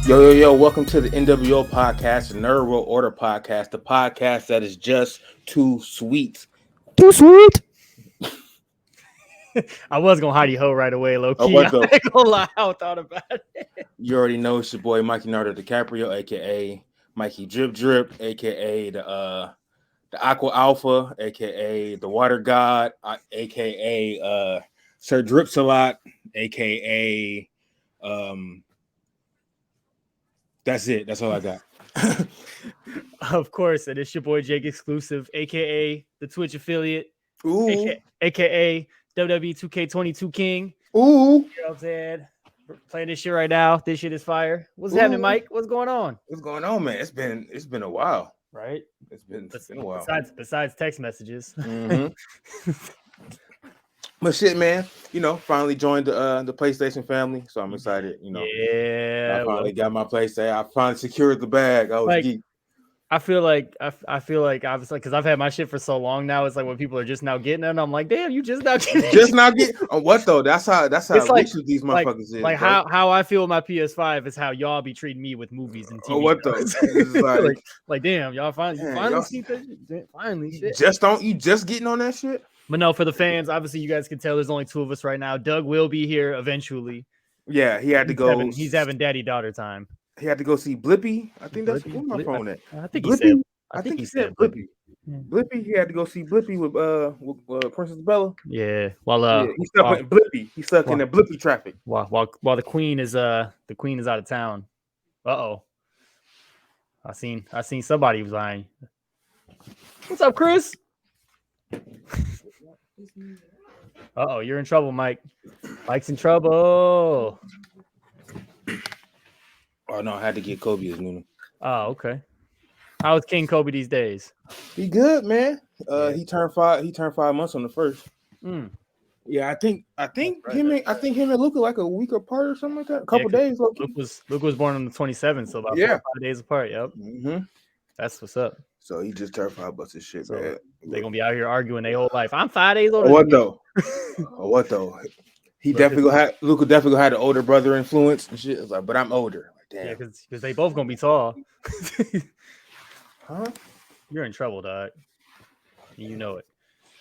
Yo, welcome to the NWO podcast, the Nerd World Order podcast, the podcast that is just too sweet. Too sweet. I was going to hidey ho right away, low key. Oh, what though? I ain't gonna lie, I thought about it. You already know it's your boy Mikeynardo DiCaprio, aka Mikey Drip Drip, aka the Aqua Alpha, aka the Water God, aka Sir Dripsalot, aka that's it. That's all I got. Of course, and it's your boy JakeXclusive, aka the Twitch affiliate, Ooh. aka WWE 2K22 King. Ooh. You know what I'm saying? We're playing this shit right now. This shit is fire. What's happening, Mike? What's going on? What's going on, man? It's been a while. Right? It's been a while. Besides text messages. Mm-hmm. But shit, man, finally joined the PlayStation family, so I'm excited. Yeah, I finally got my PlayStation. I finally secured the bag. I was geek. I feel like obviously because I've had my shit for so long now. It's like when people are just now getting it, and I'm like, damn, you just now getting it. Just now getting what though? That's how it's like these motherfuckers is. Like how I feel with my PS5 is how y'all be treating me with movies and TV. Oh, what though? like damn, y'all finally see that finally shit. You just getting on that shit? But no, for the fans, obviously you guys can tell there's only two of us right now. Doug will be here eventually. Yeah, he had to go. He's having daddy-daughter time. He had to go see Blippi. I think that's where my phone at. I think Blippi. I think he said Blippi. Blippi. He had to go see Blippi with Princess Bella. Yeah. He's stuck in Blippi. He's stuck in the Blippi traffic. While the queen is out of town. Uh-oh. I seen somebody was lying. What's up, Chris? Uh-oh, you're in trouble, Mike. Mike's in trouble. Oh no, I had to get Kobe his new. Oh, okay. How is King Kobe these days? He good, man. He turned 5 months on the first. Yeah, I think him and Luka like a week apart or something like that. A couple days. Luka was born on the 27th, so about 4 or 5 days apart. Yep. Mm-hmm. That's what's up. So he just turned 5 bucks his shit, so man. They're gonna be out here arguing their whole life. I'm 5 days older. What though? What though? Luka definitely had an older brother influence and shit. It's like, but I'm older. Like, damn. Yeah, because they both gonna be tall. Huh? You're in trouble, dog. You know it.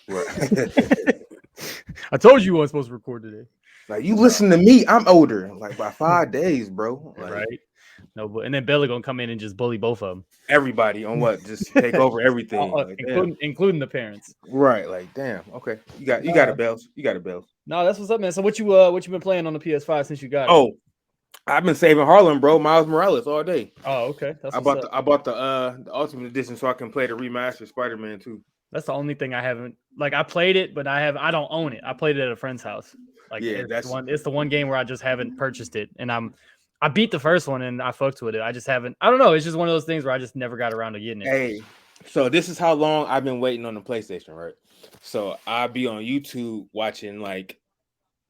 Right. I told you weren't supposed to record today. Like, you listen to me, I'm older. Like, by 5 days, bro. Like, right. No, but and then Bella gonna come in and just bully both of them. Everybody on what? Just take over everything, like, including the parents. Right. Like, damn. Okay. You got it, Bells. You got it, Bells. No, that's what's up, man. So what you been playing on the PS5 since you got it? Oh, I've been saving Harlem, bro. Miles Morales all day. Oh, okay. I bought the Ultimate Edition so I can play the remastered Spider-Man 2. That's the only thing I haven't. Like, I played it, but I don't own it. I played it at a friend's house. Like, yeah, it's the one game where I just haven't purchased it, and I beat the first one and I fucked with it. I just haven't. I don't know. It's just one of those things where I just never got around to getting it. Hey, so this is how long I've been waiting on the PlayStation, right? So I'll be on YouTube watching like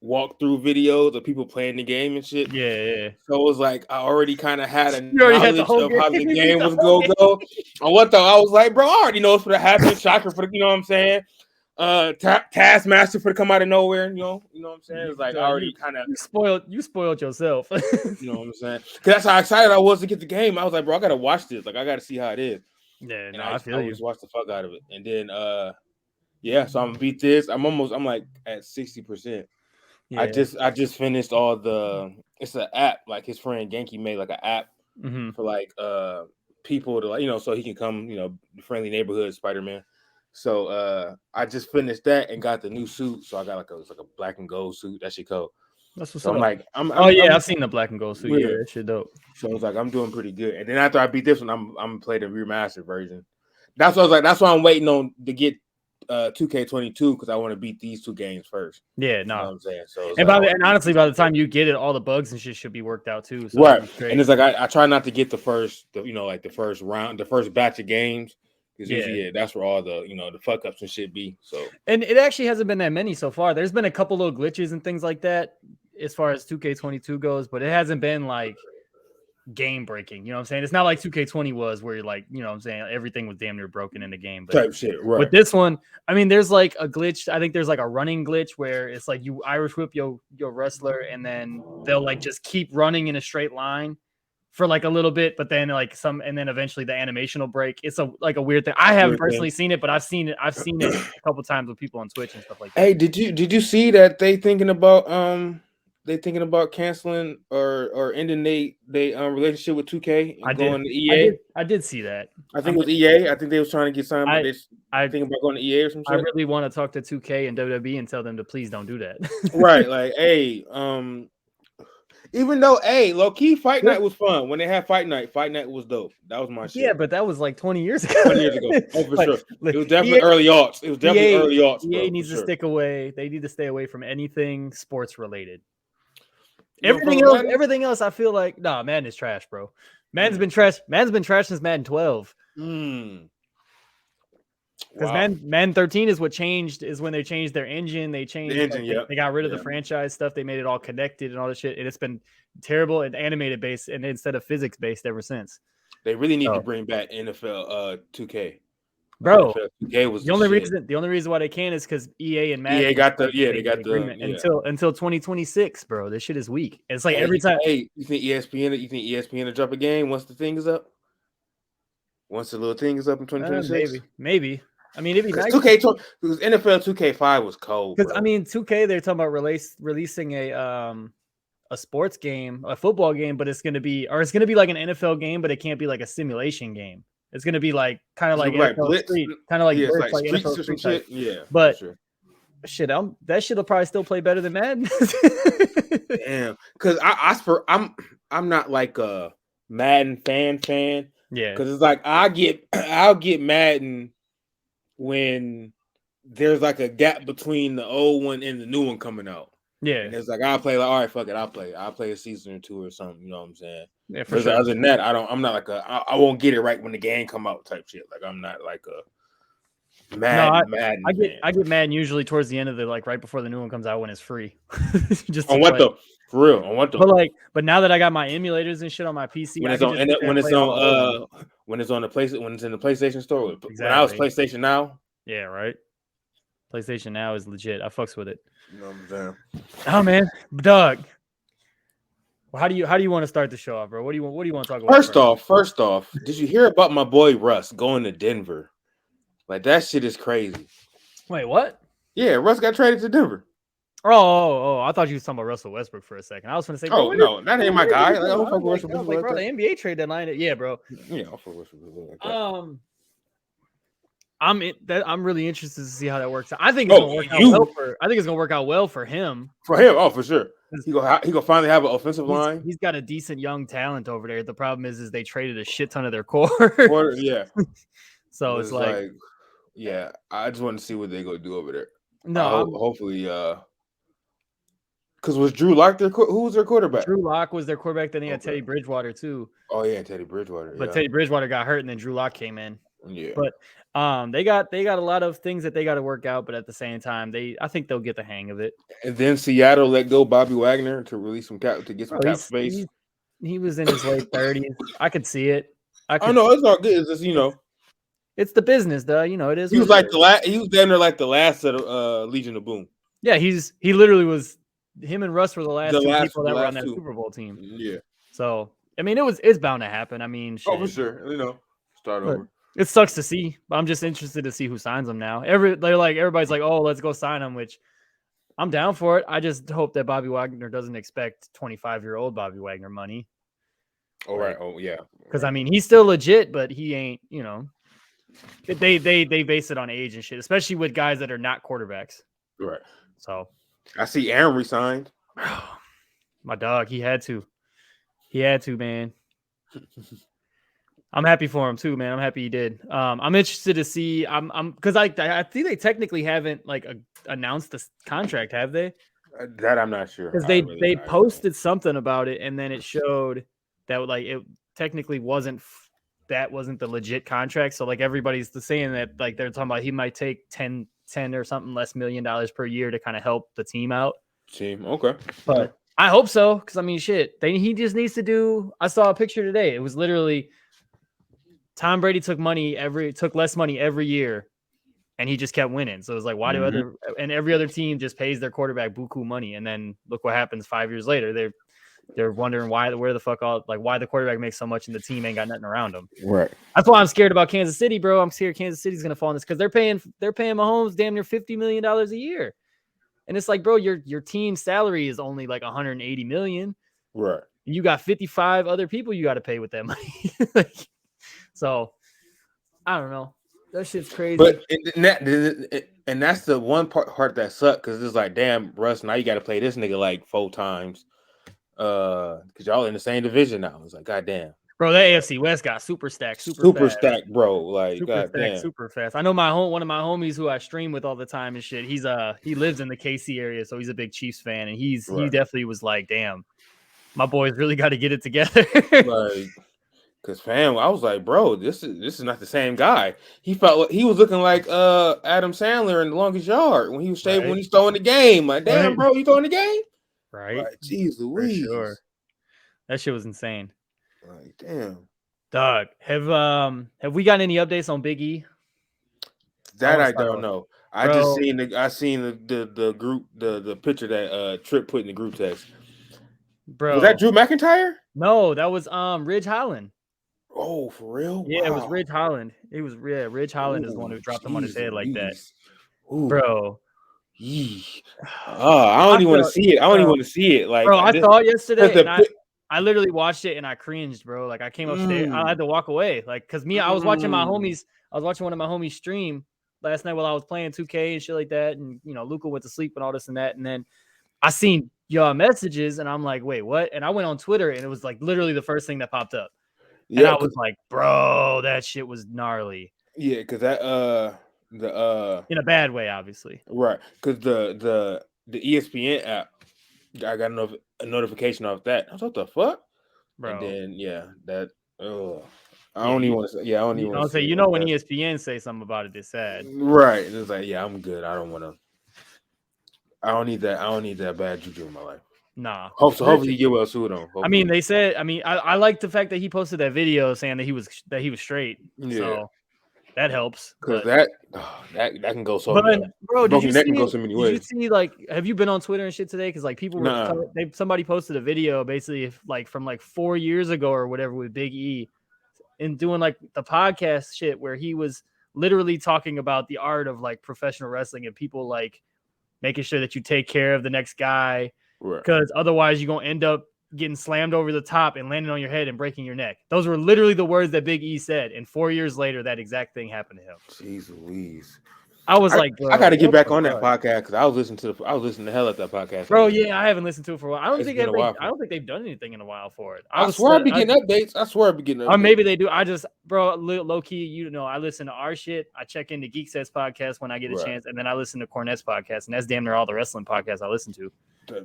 walkthrough videos of people playing the game and shit. Yeah. So it was like I already kind of had a knowledge of how the game was gonna go. On what though? I was like, bro, I already know what's gonna happen. Shocker for the, you know what I'm saying? Taskmaster for to come out of nowhere, you know what I'm saying? It's like I already kind of you spoiled yourself. You know what I'm saying? Because that's how excited I was to get the game. I was like, bro, I gotta watch this. Like, I gotta see how it is. Yeah, and I feel you. Just watch the fuck out of it, and then so I'm gonna beat this. I'm like at 60%. Yeah. I just finished all the. It's an app like his friend Genki made like an app for like people to like so he can come the friendly neighborhood Spider-Man. So I just finished that and got the new suit. So I got like a black and gold suit. That shit cool. That's what's so up. I'm like, I've seen the black and gold suit. Yeah, that shit dope. So it's like I'm doing pretty good. And then after I beat this one, I'm gonna play the remastered version. That's what I was like. That's why I'm waiting on to get 2K22 because I want to beat these two games first. Yeah, no, you know what I'm saying. So and honestly, by the time you get it, all the bugs and shit should be worked out too. So right. And it's like I try not to get the first round, the first batch of games. Because that's where all the the fuck ups and shit be. So and it actually hasn't been that many so far. There's been a couple little glitches and things like that as far as 2K22 goes, but it hasn't been like game breaking. You know what I'm saying? It's not like 2K20 was where you're like, you know what I'm saying, everything was damn near broken in the game. But type shit, right. With this one, I mean, there's like a glitch. I think there's like a running glitch where it's like you Irish whip your wrestler and then they'll like just keep running in a straight line for like a little bit, but then like and then eventually the animation will break. It's a weird thing. I haven't personally seen it, but I've seen it a couple times with people on Twitch and stuff like that. Hey, did you see that they thinking about canceling or ending they relationship with 2K and going to EA? I did see that. I think it was EA. I think they was trying to get signed, but I think about going to EA or some shit. I really want to talk to 2K and WWE and tell them to please don't do that. Right, like, hey, even though, hey, low key, Fight Night was fun. When they had Fight Night was dope. That was my shit. Yeah, but that was like 20 years ago. 20 years ago. Oh, for sure. It was definitely early aughts. It was definitely early aughts. EA needs to stick away. They need to stay away from anything sports related. Everything else, I feel like, nah, Madden is trash, bro. Madden's been trash. Madden's been trash since Madden 12. Because Madden 13 is what changed, is when they changed their engine. They changed the engine, they got rid of the franchise stuff. They made it all connected and all this shit. And it's been terrible and animated based and instead of physics based ever since. They really need to bring back NFL 2K. Bro, NFL 2K was the only reason why they can is because EA and Madden got the agreement until 2026, bro. This shit is weak. It's like every time. Hey, you think ESPN will drop a game once the thing is up? Once the little thing is up in 2026? Maybe. I mean, it'd be nice. 2K because NFL 2K5 was cold. Because I mean, 2K, they're talking about releasing a sports game, a football game, but it's gonna be like an NFL game, but it can't be like a simulation game. It's gonna be like kind of like Blitz, kind of like Blitz, like NFL Street shit. Yeah, but shit, that shit'll probably still play better than Madden. Damn, because I'm not like a Madden fan. Yeah, because it's like I'll get Madden when there's like a gap between the old one and the new one coming out. Yeah, and it's like I'll play like, all right, fuck it, I'll play a season or two or something. You know what I'm saying? Yeah, for sure. Other than that, I'm not like I won't get it right when the game come out type shit. Like I'm not like a Madden. I get Madden usually towards the end of the like right before the new one comes out when it's free. Just on what though? For real, on what though? But now that I got my emulators and shit on my PC, when it's in the PlayStation Store. Exactly. When I was PlayStation Now. Yeah, right. PlayStation Now is legit. I fucks with it. You know what I'm saying? Oh man, Doug. Well, how do you want to start the show off, bro? What do you want to talk about? First off, did you hear about my boy Russ going to Denver? Like that shit is crazy. Wait, what? Yeah, Russ got traded to Denver. Oh! I thought you were talking about Russell Westbrook for a second. I was going to say, bro, no, that ain't my guy. Like, I was like, bro, the NBA trade deadline. Yeah, bro. Yeah, I'll fuck Russell like that. I'm really interested to see how that works out. I think it's gonna work out well I think it's gonna work out well for him. For him, for sure. He gonna finally have an offensive line. He's got a decent young talent over there. The problem is they traded a shit ton of their core. Yeah. So it's like, yeah. I just want to see what they gonna do over there. No, hopefully, because was Drew Lock who was their quarterback? Drew Lock was their quarterback. Then they had Teddy Bridgewater too. Oh yeah, Teddy Bridgewater. But Teddy Bridgewater got hurt, and then Drew Lock came in. Yeah. But they got a lot of things that they got to work out, but at the same time, I think they'll get the hang of it. And then Seattle let go Bobby Wagner to release some cap to get some cap space. He was in his late 30s. I could see it. No, it's all good. It's just it's the business, though. It is. He was like the last. He was down there like the last set of Legion of Boom. Yeah, he literally was. Him and Russ were the last two people that were on that Super Bowl team. Yeah. So I mean, it's bound to happen. I mean, shit. Oh for sure. Start over. It sucks to see, but I'm just interested to see who signs him now. Everybody's like, oh, let's go sign him, which I'm down for it. I just hope that Bobby Wagner doesn't expect 25-year-old Bobby Wagner money. Oh, right. Oh, yeah. Because, I mean, he's still legit, but he ain't, they base it on age and shit, especially with guys that are not quarterbacks. Right. So. I see Aaron resigned. My dog, he had to. He had to, man. I'm happy for him too, man. I'm happy he did. I'm interested to see. Because I think they technically haven't announced the contract, have they? That I'm not sure. Because they posted something about it, and then it showed that it technically wasn't the legit contract. So everybody's saying that they're talking about he might take 10 or something less $1 million per year to kind of help the team out. Okay. But I hope so, because I mean, shit. He just needs to do. I saw a picture today. It was literally. Tom Brady took less money every year, and he just kept winning. So it was like, why do every other team just pays their quarterback buku money, and then look what happens 5 years later. they're wondering where the fuck why the quarterback makes so much and the team ain't got nothing around him. Right. That's why I'm scared about Kansas City, bro. I'm scared Kansas City's gonna fall in this because they're paying Mahomes damn near $50 million a year. And it's like, bro, your team's salary is only like $180 million. Right. You got 55 other people you got to pay with that money. So I don't know. That shit's crazy. But and that's the one part that sucked because it's like, damn, Russ, now you got to play this nigga like 4 times. Because y'all in the same division now. It's like, goddamn. Bro, that AFC West got super stacked, super stacked, bro. Like, goddamn, super fast. I know one of my homies who I stream with all the time and shit. He lives in the KC area, so he's a big Chiefs fan, and he definitely was like, damn, my boys really got to get it together. Like, because fam, I was like, bro, this is not the same guy. He was looking like Adam Sandler in The Longest Yard when he was shaving when he's throwing the game. Like, damn, bro, you throwing the game? Right. Like, jeez Louise. For sure. That shit was insane. Like, damn. Dog, have we gotten any updates on Big E? That I don't know. I seen the group the picture that Tripp put in the group text. Bro, was that Drew McIntyre? No, that was Ridge Holland. Oh, for real? Yeah, wow. It was Ridge Holland. Ridge Holland is the one who dropped him on his head like that. Ooh. Bro. I don't even want to see it. I don't even want to see it. Like, bro, I saw it yesterday. And I literally watched it and I cringed, bro. Like, I came upstairs. I had to walk away. Like, because I was watching my homies. I was watching one of my homies stream last night while I was playing 2K and shit like that. And, Luca went to sleep and all this and that. And then I seen y'all messages and I'm like, wait, what? And I went on Twitter and it was like literally the first thing that popped up. Yeah, and I was like, bro, that shit was gnarly. Yeah, because that in a bad way, obviously. Right. Because the ESPN app, I got a notification off that. I was like, what the fuck? Bro. And then I don't even want to say. Yeah, I don't even want to say. When ESPN say something about it, it's sad. Right. And it's like, yeah, I'm good. I don't want to. I don't need that. I don't need that bad juju in my life. Nah. Hopefully you get well soon. I mean, they said. I mean, I like the fact that he posted that video saying that he was straight. Yeah. So that helps. Because that can go so. But bro, did you see? Go so many ways. Did you see? Like, have you been on Twitter and shit today? Because like people were, somebody posted a video basically from 4 years ago or whatever with Big E, and doing like the podcast shit where he was literally talking about the art of like professional wrestling and people like making sure that you take care of the next guy. Because otherwise you're going to end up getting slammed over the top and landing on your head and breaking your neck. Those were literally the words that Big E said. And 4 years later, that exact thing happened to him. Jeez Louise. I was like, bro, I got to get back on that podcast because I was listening to hell at that podcast. Bro, yeah, I haven't listened to it for a while. I don't think they've done anything in a while for it. I swear I'd be getting updates. Or maybe they do. I just, bro, low key, I listen to our shit. I check into Geek Sets podcast when I get a chance, and then I listen to Cornette's podcast, and that's damn near all the wrestling podcasts I listen to.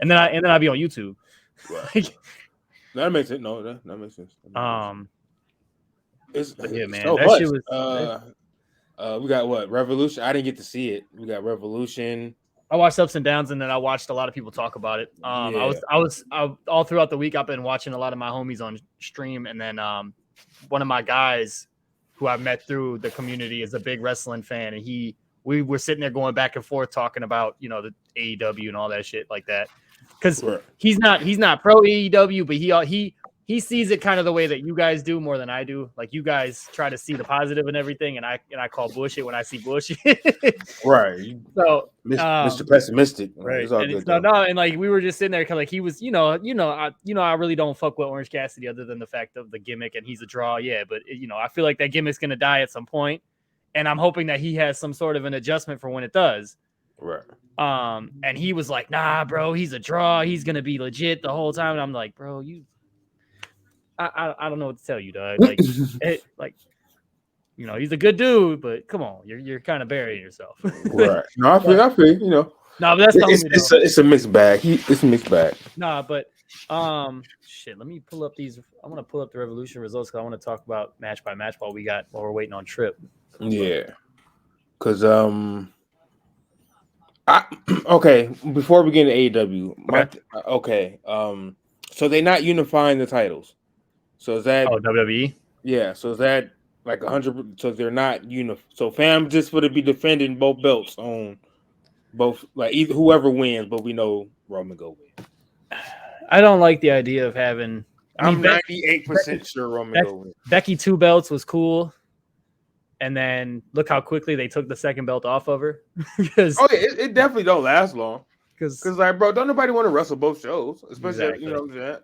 And then I be on YouTube. Right. That makes it. No, that makes sense. Yeah, man. So that much. Shit was. We got what? Revolution. I didn't get to see it. We got Revolution. I watched Ups and Downs, and then I watched a lot of people talk about it. I was all throughout the week. I've been watching a lot of my homies on stream, and then one of my guys who I met through the community is a big wrestling fan, and we were sitting there going back and forth talking about the AEW and all that shit like that. Because he's not pro AEW, but he sees it kind of the way that you guys do more than I do. Like you guys try to see the positive and everything, and I call bullshit when I see bullshit. Right. So Mr. Pessimistic. Right. And like we were just sitting there, kind of like he was, I really don't fuck with Orange Cassidy other than the fact of the gimmick, and he's a draw, yeah. But I feel like that gimmick's gonna die at some point, and I'm hoping that he has some sort of an adjustment for when it does. Right. And he was like, nah, bro, he's a draw. He's gonna be legit the whole time. And I'm like, bro, I don't know what to tell you, dog. Like, he's a good dude, but come on, you're kind of burying yourself. Right. No, I feel. No, but that's it's a mixed bag. It's a mixed bag. Nah, but shit. Let me pull up these. I want to pull up the Revolution results because I want to talk about match by match while we're waiting on Tripp. Yeah. Because okay. Before we get into AEW, so they're not unifying the titles. So is that WWE? Yeah. So is that like 100? So they're not So fam just would be defending both belts on both, like either whoever wins, but we know Roman go win. I don't like the idea of having. I'm 98% sure Roman will win. Becky 2 belts was cool, and then look how quickly they took the second belt off of her. It definitely don't last long. Because like, bro, don't nobody want to wrestle both shows, especially exactly. you know what I'm saying.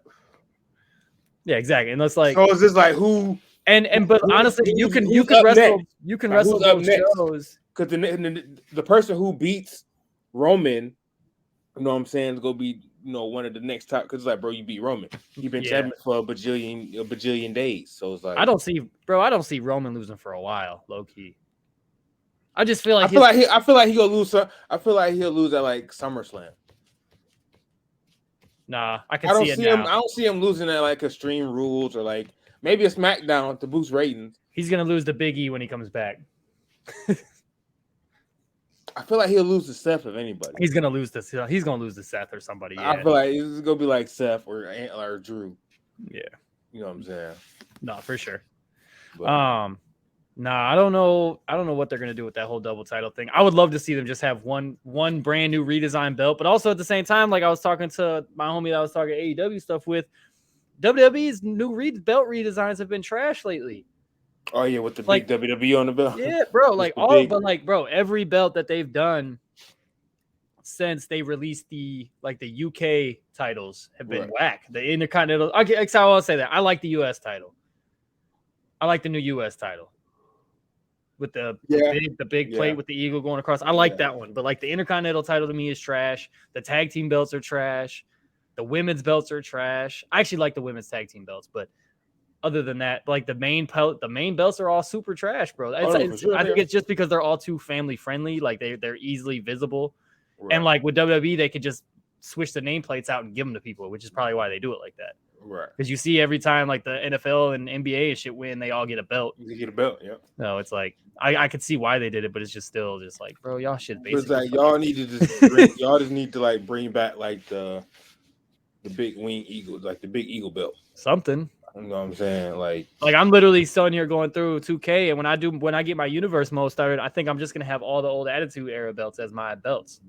Yeah, exactly. And that's like, so it's just like who but honestly, you can wrestle both shows. Because the person who beats Roman, you know what I'm saying, is gonna be one of the next top. Because like, bro, you beat Roman, you've been champion for a bajillion days. So it's like I don't see Roman losing for a while, low key. I just feel like I feel like he'll lose. I feel like he'll lose at like SummerSlam. Nah, I can see it now. I don't see him losing at like Extreme Rules or like maybe a SmackDown to boost ratings. He's gonna lose to Big E when he comes back. I feel like he'll lose to Seth if anybody. He's gonna lose to Seth or somebody. Yeah. I feel like it's gonna be like Seth or Drew. Yeah, you know what I'm saying. No, for sure. But, I don't know what they're gonna do with that whole double title thing. I would love to see them just have one brand new redesigned belt, but also at the same time, like I was talking to my homie that I was talking AEW stuff with, WWE's new belt redesigns have been trash lately. Oh yeah, with the big WWE on the belt. Yeah, bro. Bro, every belt that they've done since they released the UK titles have been whack. The Intercontinental. I will say that I like the US title. I like the new US title with the big plate with the eagle going across. I like that one, but like the Intercontinental title to me is trash. The tag team belts are trash. The women's belts are trash. I actually like the women's tag team belts, but other than that, like the main belts are all super trash, bro. I think it's just because they're all too family friendly. Like they're easily visible, and like with WWE, they could just switch the nameplates out and give them to people, which is probably why they do it like that. Right. Because you see every time like the NFL and NBA and shit win, they all get a belt. You get a belt, yeah. No, it's like I could see why they did it, but it's just still just like, bro, y'all should basically. It's like y'all need to just need to like bring back like the big wing eagle, like the big eagle belt. Something. You know what I'm saying? Like I'm literally sitting here going through 2K, and when I get my universe mode started, I think I'm just gonna have all the old Attitude Era belts as my belts.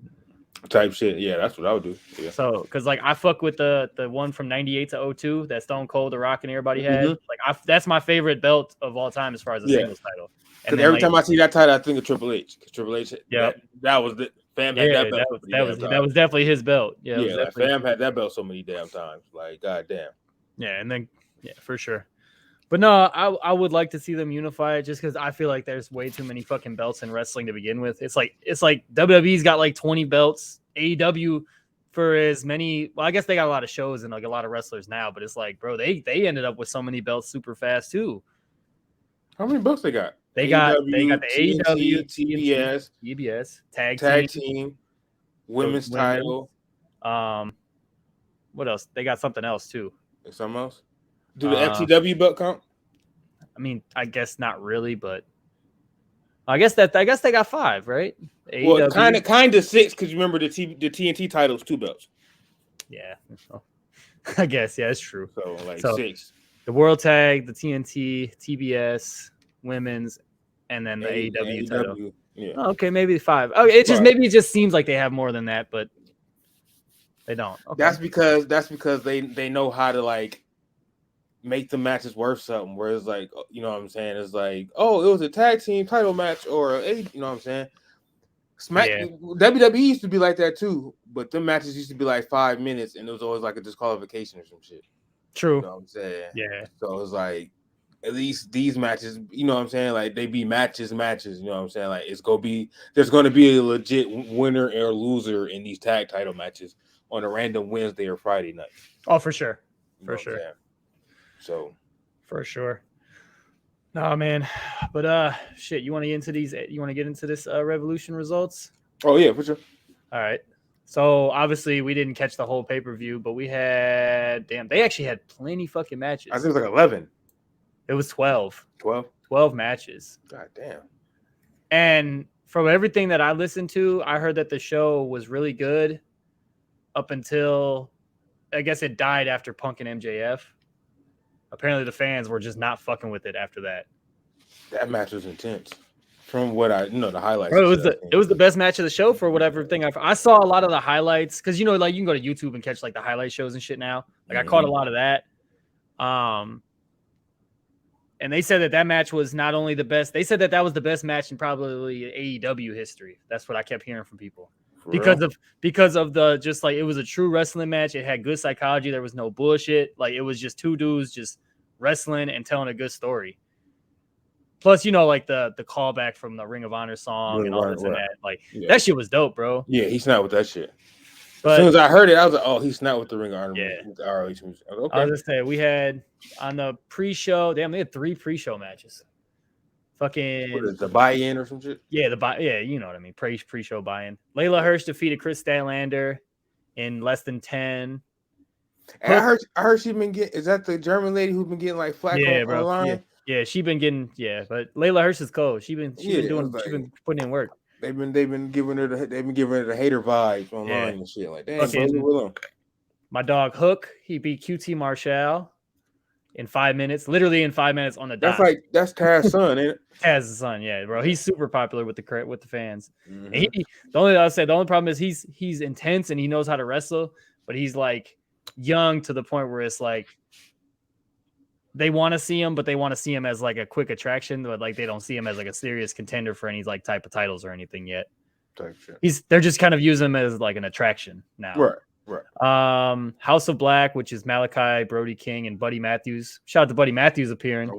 Type shit. Yeah, that's what I would do. Yeah. So, because like I fuck with the one from 98 to 02 that Stone Cold, The Rock, and everybody had. Like that's my favorite belt of all time as far as the singles title. And every time I see that title, I think of Triple H. Triple H. Yeah, that was the Fam had that belt. That was definitely his belt. Yeah, like Fam had that belt so many damn times. Like goddamn. Yeah, and then for sure. But no, I would like to see them unify it just because I feel like there's way too many fucking belts in wrestling to begin with. It's like WWE's got like 20 belts. AEW for as many. Well, I guess they got a lot of shows and like a lot of wrestlers now, but it's like, bro, they ended up with so many belts super fast too. How many belts they got? They got the AEW, TBS, tag team, women's title. What else? They got something else too. Something else? Do the FTW belt count? I mean, I guess not really, but I guess they got 5, right? Well, kind of 6 because remember the TNT title's 2 belts. Yeah, I guess it's true. So 6. The World Tag, the TNT, TBS, women's, and then the AEW title. Yeah. Oh, okay, maybe 5. Oh, it just seems like they have more than that, but they don't. Okay. That's because they know how to like make the matches worth something. Where it's like, you know what I'm saying? It's like, oh, it was a tag team title match or you know what I'm saying? WWE used to be like that too, but the matches used to be like 5 minutes, and it was always like a disqualification or some shit. True. You know what I'm saying? Yeah. So it's like at least these matches, you know what I'm saying? Like they be matches. You know what I'm saying? Like there's gonna be a legit winner or loser in these tag title matches on a random Wednesday or Friday night. Oh, for sure. For sure. So for sure. No, man. But shit, you want to get into these? You want to get into this Revolution results? Oh yeah, for sure. All right. So obviously we didn't catch the whole pay-per-view, but we had they actually had plenty fucking matches. I think it was like 11. It was 12. 12 matches. God damn. And from everything that I listened to, I heard that the show was really good up until I guess it died after Punk and MJF. Apparently the fans were just not fucking with it after that. That match was intense. From what the highlights. Bro, it was the best match of the show for whatever thing I saw a lot of the highlights because like you can go to YouTube and catch like the highlight shows and shit now. Like I caught a lot of that. And they said that match was not only the best. They said that was the best match in probably AEW history. That's what I kept hearing from people because of the just like it was a true wrestling match. It had good psychology. There was no bullshit. Like it was just two dudes just wrestling and telling a good story. Plus, like the callback from the Ring of Honor song and all this and that. Like that shit was dope, bro. Yeah, he's not with that shit. But, as soon as I heard it, I was like, "Oh, he's not with the Ring of Honor." Yeah. With the ROH music. I was gonna say we had on the pre-show. Damn, they had 3 pre-show matches. Fucking what is the buy-in or some shit? Yeah, you know what I mean. Pre-show buy-in. Layla Hirsch defeated Chris Statlander in less than 10. And I heard she's been getting. Is that the German lady who's been getting like flack online? Yeah, she been getting but Layla Hirsch is cold. She been putting in work. They've been giving her the hater vibes online and shit like that. My dog Hook, he beat QT Marshall in 5 minutes, literally in 5 minutes on the dot. That's Taz's son, ain't it? Taz's son, yeah, bro. He's super popular with the fans. Mm-hmm. And the only problem is he's intense and he knows how to wrestle, but he's like young to the point where it's like they want to see him, but they want to see him as like a quick attraction, but like they don't see him as like a serious contender for any like type of titles or anything yet. They're just kind of using him as like an attraction now. Right. House of Black, which is Malachi, Brody King, and Buddy Matthews. Shout out to Buddy Matthews appearing.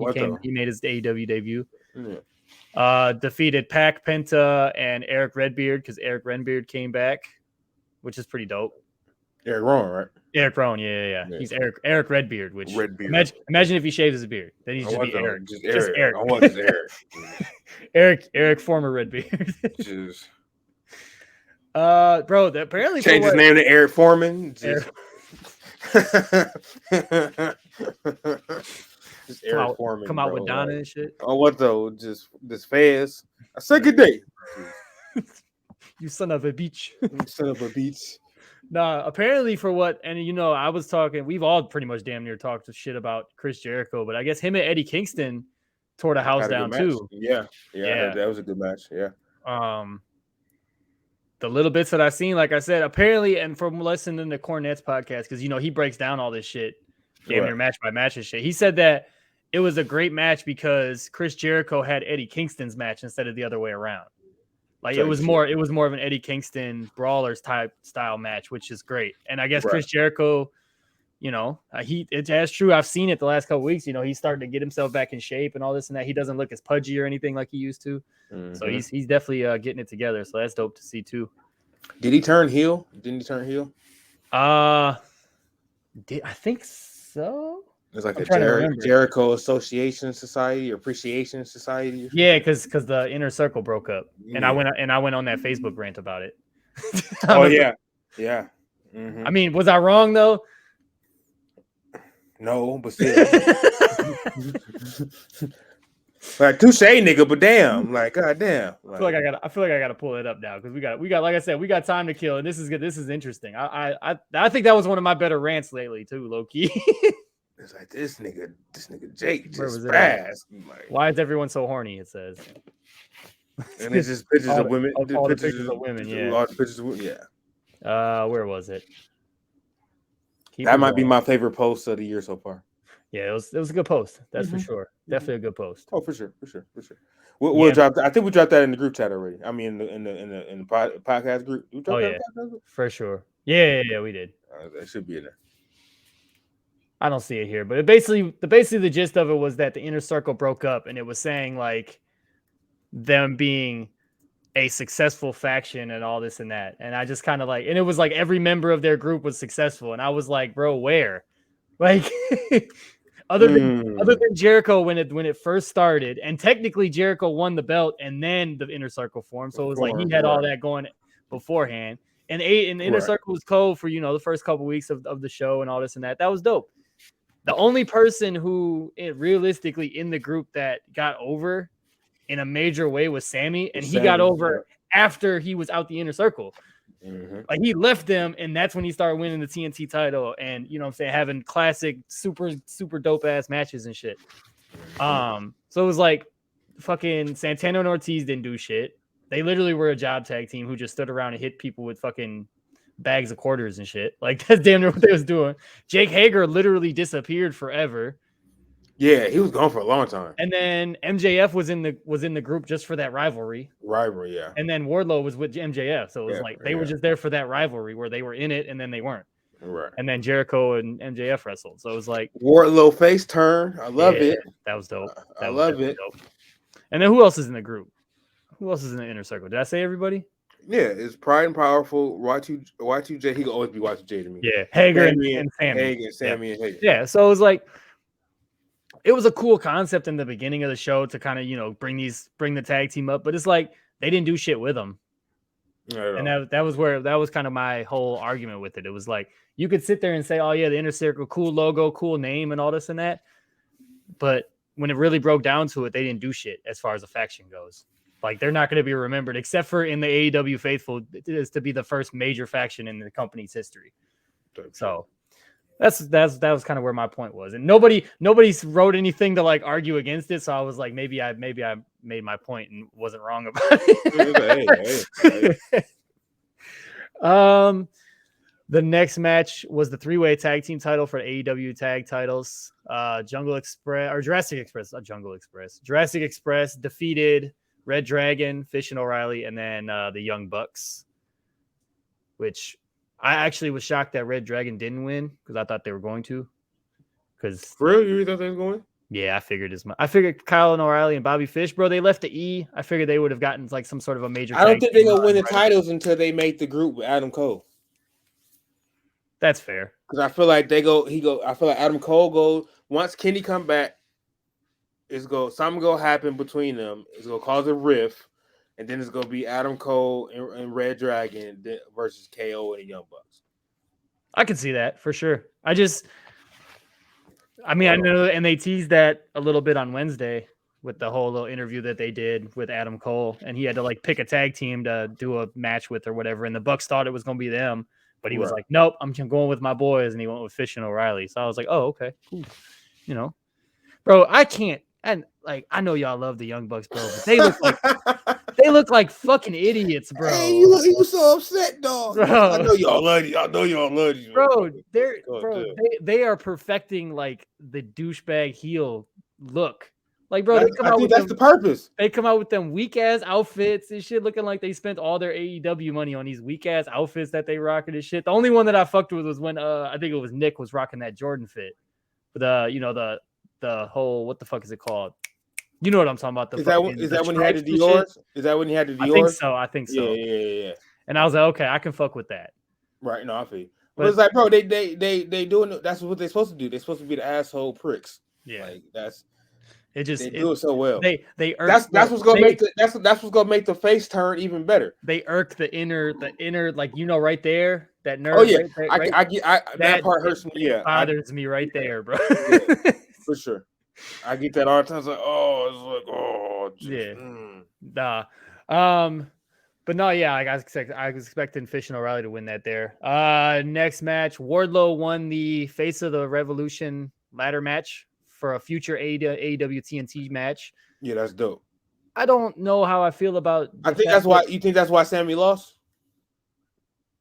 He made his AEW debut. Yeah. Defeated Pac, Penta, and Eric Redbeard because Eric Redbeard came back, which is pretty dope. Eric Rowan, right? Eric Rowan, yeah. He's Eric Redbeard, which imagine if he shaves his beard. Then he's just be Eric. Just Eric. I want this Eric. Eric, former Redbeard. Jeez. Bro, apparently change his name to Eric Foreman. Eric Foreman. Come out with Donna and shit. Oh, what though? Just this fast. I said good day. You son of a bitch. You son of a bitch. Nah, apparently for what, and I was talking, we've all pretty much damn near talked shit about Chris Jericho, but I guess him and Eddie Kingston tore the house down too. Yeah. That was a good match. Yeah. The little bits that I've seen, like I said, apparently, and from listening to Cornette's podcast, because he breaks down all this shit, damn near match by match and shit. He said that it was a great match because Chris Jericho had Eddie Kingston's match instead of the other way around. Like it was more of an Eddie Kingston brawlers type style match, which is great. And I guess Chris Jericho, it's true. I've seen it the last couple weeks. He's starting to get himself back in shape and all this and that. He doesn't look as pudgy or anything like he used to. Mm-hmm. So he's definitely getting it together. So that's dope to see too. Did he turn heel? Didn't he turn heel? I think so. It's like a Jericho Association Society or Appreciation Society. Yeah, because the inner circle broke up, and I went on that Facebook rant about it. Yeah. Mm-hmm. I mean, was I wrong though? No, but still. Like touche, nigga, but damn, like goddamn. I feel like I gotta pull it up now because we got like I said, we got time to kill, and this is good. This is interesting. I think that was one of my better rants lately too, low key. It's like this nigga Jake just fast. Like, why is everyone so horny? It says, and it's just pictures of women. All the pictures of women. Yeah. All the pictures of women. Yeah. Where was it? That might be my favorite post of the year so far. Yeah, it was a good post. That's for sure. Definitely a good post. Oh, for sure. We'll drop that. I think we dropped that in the group chat already. I mean, in the podcast group. We dropped that in the podcast group? For sure. Yeah, we did. That should be in there. I don't see it here, but basically the gist of it was that the inner circle broke up, and it was saying like them being a successful faction and all this and that. And I just kind of like, and it was like every member of their group was successful, and I was like, bro, where? Like other than Jericho when it first started, and technically Jericho won the belt and then the inner circle formed, so it was like he had all that going beforehand. And the inner circle was cold for the first couple weeks of the show and all this and that. That was dope. The only person who realistically in the group that got over in a major way was Sammy, and he got over after he was out the inner circle. Mm-hmm. Like he left them, and that's when he started winning the TNT title, and having classic super super dope ass matches and shit. So it was like fucking Santana and Ortiz didn't do shit. They literally were a job tag team who just stood around and hit people with fucking bags of quarters and shit. Like that's damn near what they was doing. Jake Hager literally disappeared forever. Yeah, he was gone for a long time. And then MJF was in the group just for that rivalry. Rivalry, yeah. And then Wardlow was with MJF, so it was like they were just there for that rivalry where they were in it and then they weren't. Right. And then Jericho and MJF wrestled, so it was like Wardlow face turn. I love it. That was dope. I love it. Dope. And then who else is in the group? Who else is in the inner circle? Did I say everybody? Yeah, it's Pride and Powerful. Y2J. He can always be Y2J to me. Yeah, Hager and Sammy. Hager, Sammy and Hager. Yeah, so it was like it was a cool concept in the beginning of the show to kind of bring the tag team up, but it's like they didn't do shit with them. And that was kind of my whole argument with it. It was like you could sit there and say, "Oh yeah, the inner circle, cool logo, cool name, and all this and that," but when it really broke down to it, they didn't do shit as far as a faction goes. Like they're not going to be remembered, except for in the AEW faithful, it is to be the first major faction in the company's history. So that was kind of where my point was, and nobody wrote anything to like argue against it. So I was like, maybe I made my point and wasn't wrong about it. The next match was the 3-way tag team title for AEW tag titles. Jurassic Express defeated Red Dragon, Fish and O'Reilly, and then the Young Bucks, which I actually was shocked that Red Dragon didn't win because I thought they were going to. Because for real, you thought they were going? Yeah, I figured as much. I figured Kyle and O'Reilly and Bobby Fish, bro, they left the E. I figured they would have gotten like some sort of a major. I don't think they're gonna win the titles until they make the group with Adam Cole. That's fair. Because I feel like I feel like Adam Cole goes once Kenny come back. Something gonna happen between them. It's gonna cause a rift, and then it's gonna be Adam Cole and Red Dragon versus KO and the Young Bucks. I can see that for sure. I know, and they teased that a little bit on Wednesday with the whole little interview that they did with Adam Cole, and he had to like pick a tag team to do a match with or whatever, and the Bucks thought it was gonna be them, but he was like, "Nope, I'm going with my boys," and he went with Fish and O'Reilly. So I was like, "Oh, okay, cool." Bro, I can't. And like I know y'all love the Young Bucks, bro, but they look like fucking idiots, bro. Hey, you was so upset, dog. Bro. I know y'all love these. Bro, they are perfecting like the douchebag heel look. Like, bro, that's the purpose. They come out with them weak ass outfits and shit, looking like they spent all their AEW money on these weak ass outfits that they rocking and shit. The only one that I fucked with was when I think it was Nick was rocking that Jordan fit. The whole, what the fuck is it called? You know what I'm talking about. Is that when he had the Dior's? Is that when he had the Dior's? I think so. Yeah. And I was like, okay, I can fuck with that. Right. No, I feel you. But it's like, bro, they doing it. That's what they're supposed to do. They're supposed to be the asshole pricks. Yeah. Like that's they do it so well. They that's what's gonna make the face turn even better. They irk the inner like right there. That nerve. Oh yeah, that part hurts me. Yeah, bothers me right there, bro. Yeah, for sure. I get that all the time. It's like, Nah. But no, yeah, I was expecting Fish and O'Reilly to win that there. Next match, Wardlow won the Face of the Revolution ladder match for a future AEW TNT match. Yeah, that's dope. I don't know how I feel about. I think that's why. You think that's why Sammy lost?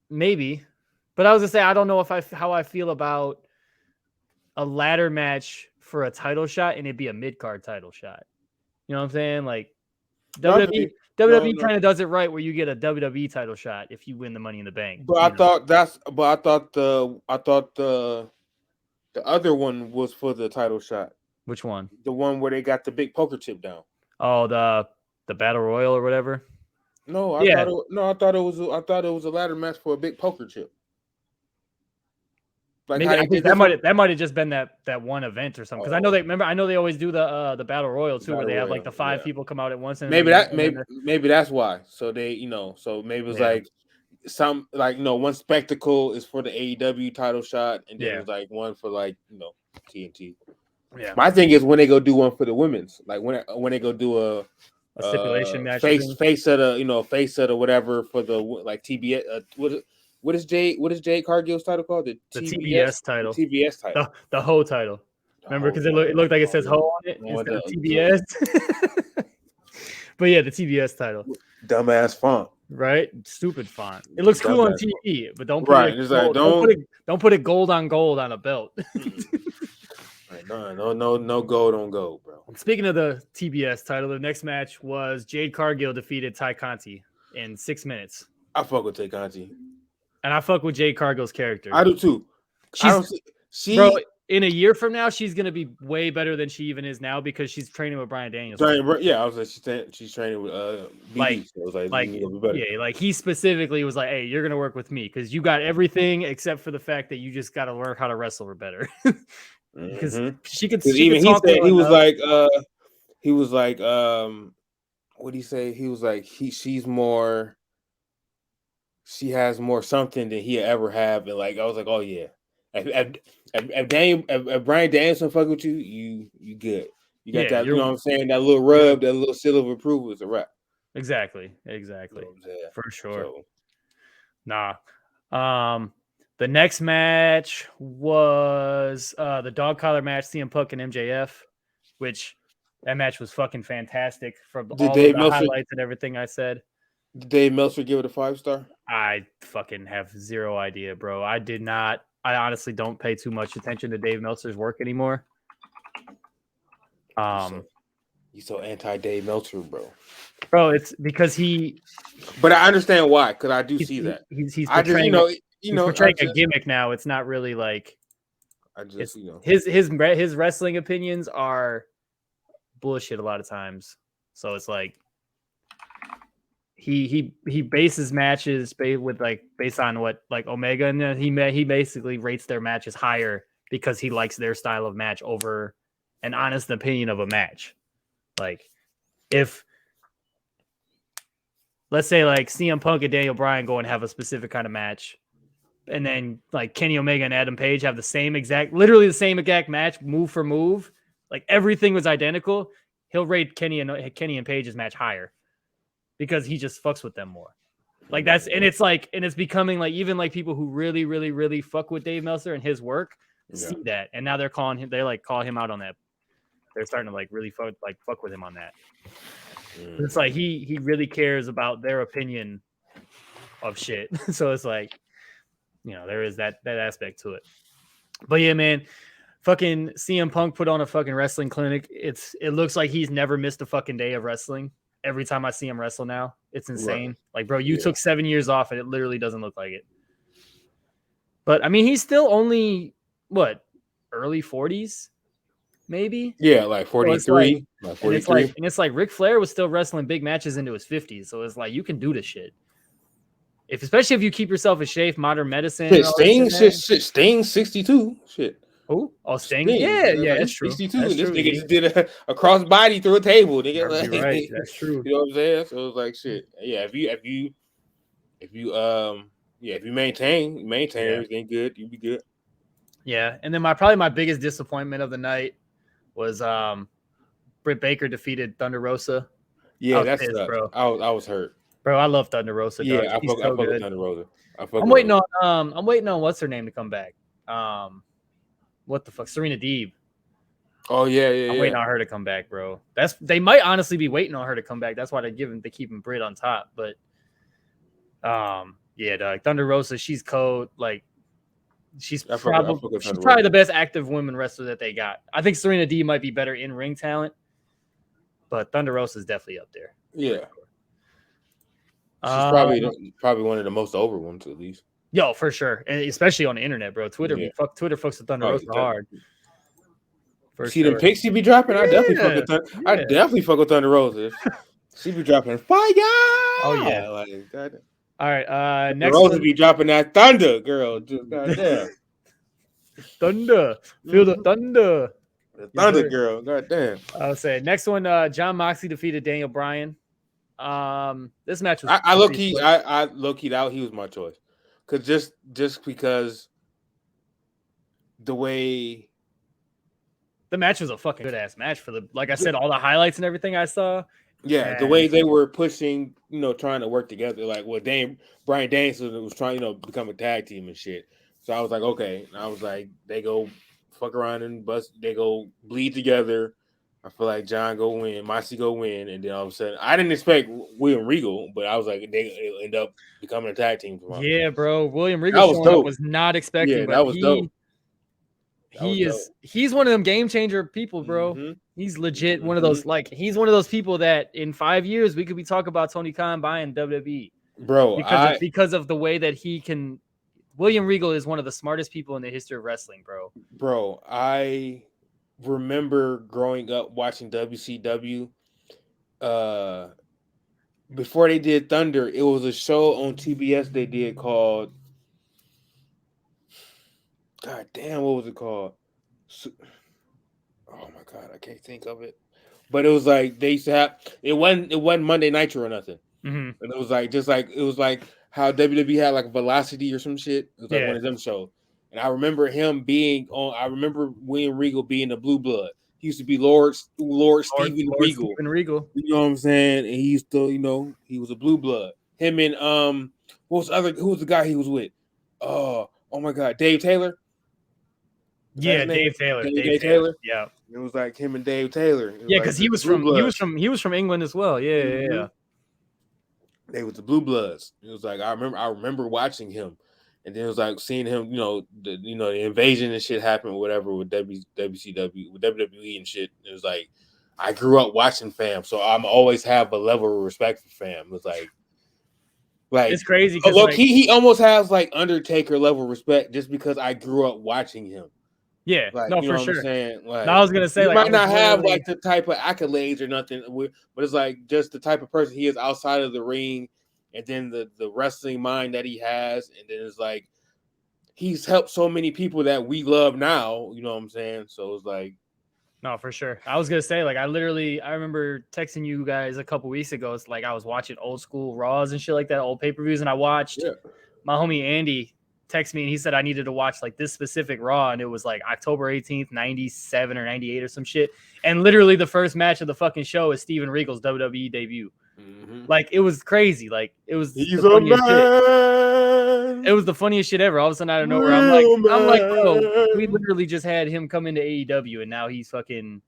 Maybe, but I was gonna say I don't know how I feel about a ladder match for a title shot and it'd be a mid-card title shot. You know what I'm saying? Like WWE kind of does it right where you get a WWE title shot if you win the Money in the Bank. But I thought the other one was for the title shot. Which one? The one where they got the big poker chip down. Oh, the Battle Royal or whatever. No, I thought it was a ladder match for a big poker chip. Like maybe that might have just been that one event or something. Because I know they always do the Battle Royal too, where they have like the 5 people come out at once. And maybe that's why. So they so maybe it was like some one spectacle is for the AEW title shot, and then it's like one for TNT. Yeah. My thing is when they go do one for the women's, like when they go do a stipulation match, face of the whatever for the TBS. What is Jade Cargill's title called? The TBS title. TBS title. The Ho title. Remember, because it looked like it says Ho on it instead of TBS. But yeah, the TBS title. Dumbass font. Right? Stupid font. It looks cool on TV, but don't put right. it It's gold. like, don't put it gold on gold on a belt. No gold on gold, bro. Speaking of the TBS title, the next match was Jade Cargill defeated Ty Conti in 6 minutes. I fuck with Tay Conti. And I fuck with Jade Cargill's character. I do too. Bro, in a year from now, she's gonna be way better than she even is now because she's training with Bryan Danielson. Yeah, I was like, she's training with BD. So like he specifically was like, "Hey, you're gonna work with me because you got everything except for the fact that you just got to learn how to wrestle her better." Because she could even he said he was like what did he say? He was like she has more something than he ever have, and like I was like, oh yeah. If Bryan Danielson fuck with you, you good. You got that, you know what I'm saying? That little rub, that little seal of approval is a wrap. Exactly. You know For sure. So. Nah. The next match was the dog collar match, CM Punk and MJF, which that match was fucking fantastic from all of the highlights and everything I said. Did Dave Meltzer give it a 5-star? I fucking have zero idea, bro. I did not. I honestly don't pay too much attention to Dave Meltzer's work anymore. You so anti-Dave Meltzer, bro. Bro, it's because But I understand why, because I do see that. He's portraying, he's portraying a gimmick now. It's not really like. His wrestling opinions are bullshit a lot of times. So it's like. He bases matches based on what like Omega, and then he basically rates their matches higher because he likes their style of match over an honest opinion of a match. Like if let's say like CM Punk and Daniel Bryan go and have a specific kind of match, and then like Kenny Omega and Adam Page have literally the same exact match, move for move, like everything was identical, he'll rate Kenny and Page's match higher. Because he just fucks with them more. Like it's becoming like even like people who really, really, really fuck with Dave Meltzer and his work see that. And now they're call him out on that. They're starting to like really fuck with him on that. It's like he really cares about their opinion of shit. So it's like, there is that aspect to it. But yeah, man, fucking CM Punk put on a fucking wrestling clinic. It looks like he's never missed a fucking day of wrestling. Every time I see him wrestle now, it's insane. Right. Like, bro, you took 7 years off and it literally doesn't look like it. But I mean, he's still only early 40s, maybe? Yeah, like 43. So 43. And it's like Ric Flair was still wrestling big matches into his 50s. So it's like you can do this shit. Especially if you keep yourself in shape, modern medicine. Sting 62. Shit. Oh, Sting? Yeah, that's true. 62. This nigga just did a crossbody through a table. Nigga, you're right. That's true. You know what I'm saying? So it was like shit. Yeah, if you maintain everything good, you'll be good. Yeah, and then probably my biggest disappointment of the night was Britt Baker defeated Thunder Rosa. Yeah, that's bro. I was hurt. Bro, I love Thunder Rosa. Yeah, I fuck with Thunder Rosa. I'm waiting on what's her name to come back. What the fuck? Serena Deeb. Oh yeah. I'm waiting on her to come back, bro. They might honestly be waiting on her to come back. That's why they keep Britt on top. But yeah, dog. Thunder Rosa, she's cold. Like she's probably the best active women wrestler that they got. I think Serena Deeb might be better in ring talent, but Thunder Rosa is definitely up there. Yeah. She's probably one of the most over ones, at least. Yo, for sure, and especially on the internet, bro. Twitter fucks with Thunder Rosa hard. See the pics she be dropping? I definitely fuck with Thunder Rosa. She be dropping fire. Oh yeah. Like, God. All right. Next Rosa be dropping that thunder, girl. Just goddamn. Thunder. Feel the thunder. The thunder, girl. Goddamn. I'll say next one. John Moxley defeated Daniel Bryan. This match was. I low key out. He was my choice. Cause just because the way the match was a fucking good ass match like I said, all the highlights and everything I saw. Yeah, the way they were pushing, trying to work together. Like Bryan Danielson was trying, become a tag team and shit. So I was like, okay. And I was like, they go fuck around and bust. They go bleed together. I feel like John go win, Moxie go win, and then all of a sudden, I didn't expect William Regal, but I was like, they end up becoming a tag team tomorrow. Yeah, bro. William Regal showing up was not expecting, but that was dope. He's one of them game changer people, bro. Mm-hmm. He's legit one of those, like, he's one of those people that in 5 years we could be talking about Tony Khan buying WWE, bro, because of the way that he can. William Regal is one of the smartest people in the history of wrestling, bro. Bro, I remember growing up watching WCW. Before they did Thunder, it was a show on TBS they did called. God damn, what was it called? Oh my god, I can't think of it. But it was like they used to have it wasn't Monday Nitro or nothing. Mm-hmm. And it was like how WWE had like Velocity or some shit. It was like one of them shows. And I remember him being on. I remember William Regal being a Blue Blood. He used to be Lord Steven Regal. Steven Regal. You know what I'm saying? And he used to, he was a Blue Blood. Him and who was the guy he was with? Oh my god, Dave Taylor. Yeah, Dave Taylor. Dave Taylor. Yeah. It was like him and Dave Taylor. Yeah, because he was from England as well. Yeah, mm-hmm. yeah. They was the Blue Bloods. It was like I remember watching him, and then it was like seeing him. The invasion and shit happened, or whatever, with WCW, with WWE and shit. It was like I grew up watching fam, so I'm always have a level of respect for fam. It was like it's crazy. Look, he almost has like Undertaker level respect just because I grew up watching him. Yeah, like, no, for sure. I'm saying? Like, I was gonna say, he might not have like the type of accolades or nothing, but it's like just the type of person he is outside of the ring, and then the wrestling mind that he has, and then it's like he's helped so many people that we love now. You know what I'm saying? So it's like, no, for sure. I was gonna say, like, I remember texting you guys a couple weeks ago. It's like I was watching old school Raws and shit like that, old pay-per-views, and I watched my homie Andy text me and he said I needed to watch like this specific Raw, and it was like October 18th, 97 or 98 or some shit. And literally the first match of the fucking show is Steven Regal's WWE debut. Mm-hmm. Like, it was crazy. Like, it was the funniest shit. It was the funniest shit ever. All of a sudden out of nowhere, I'm like, bro, we literally just had him come into AEW and now he's fucking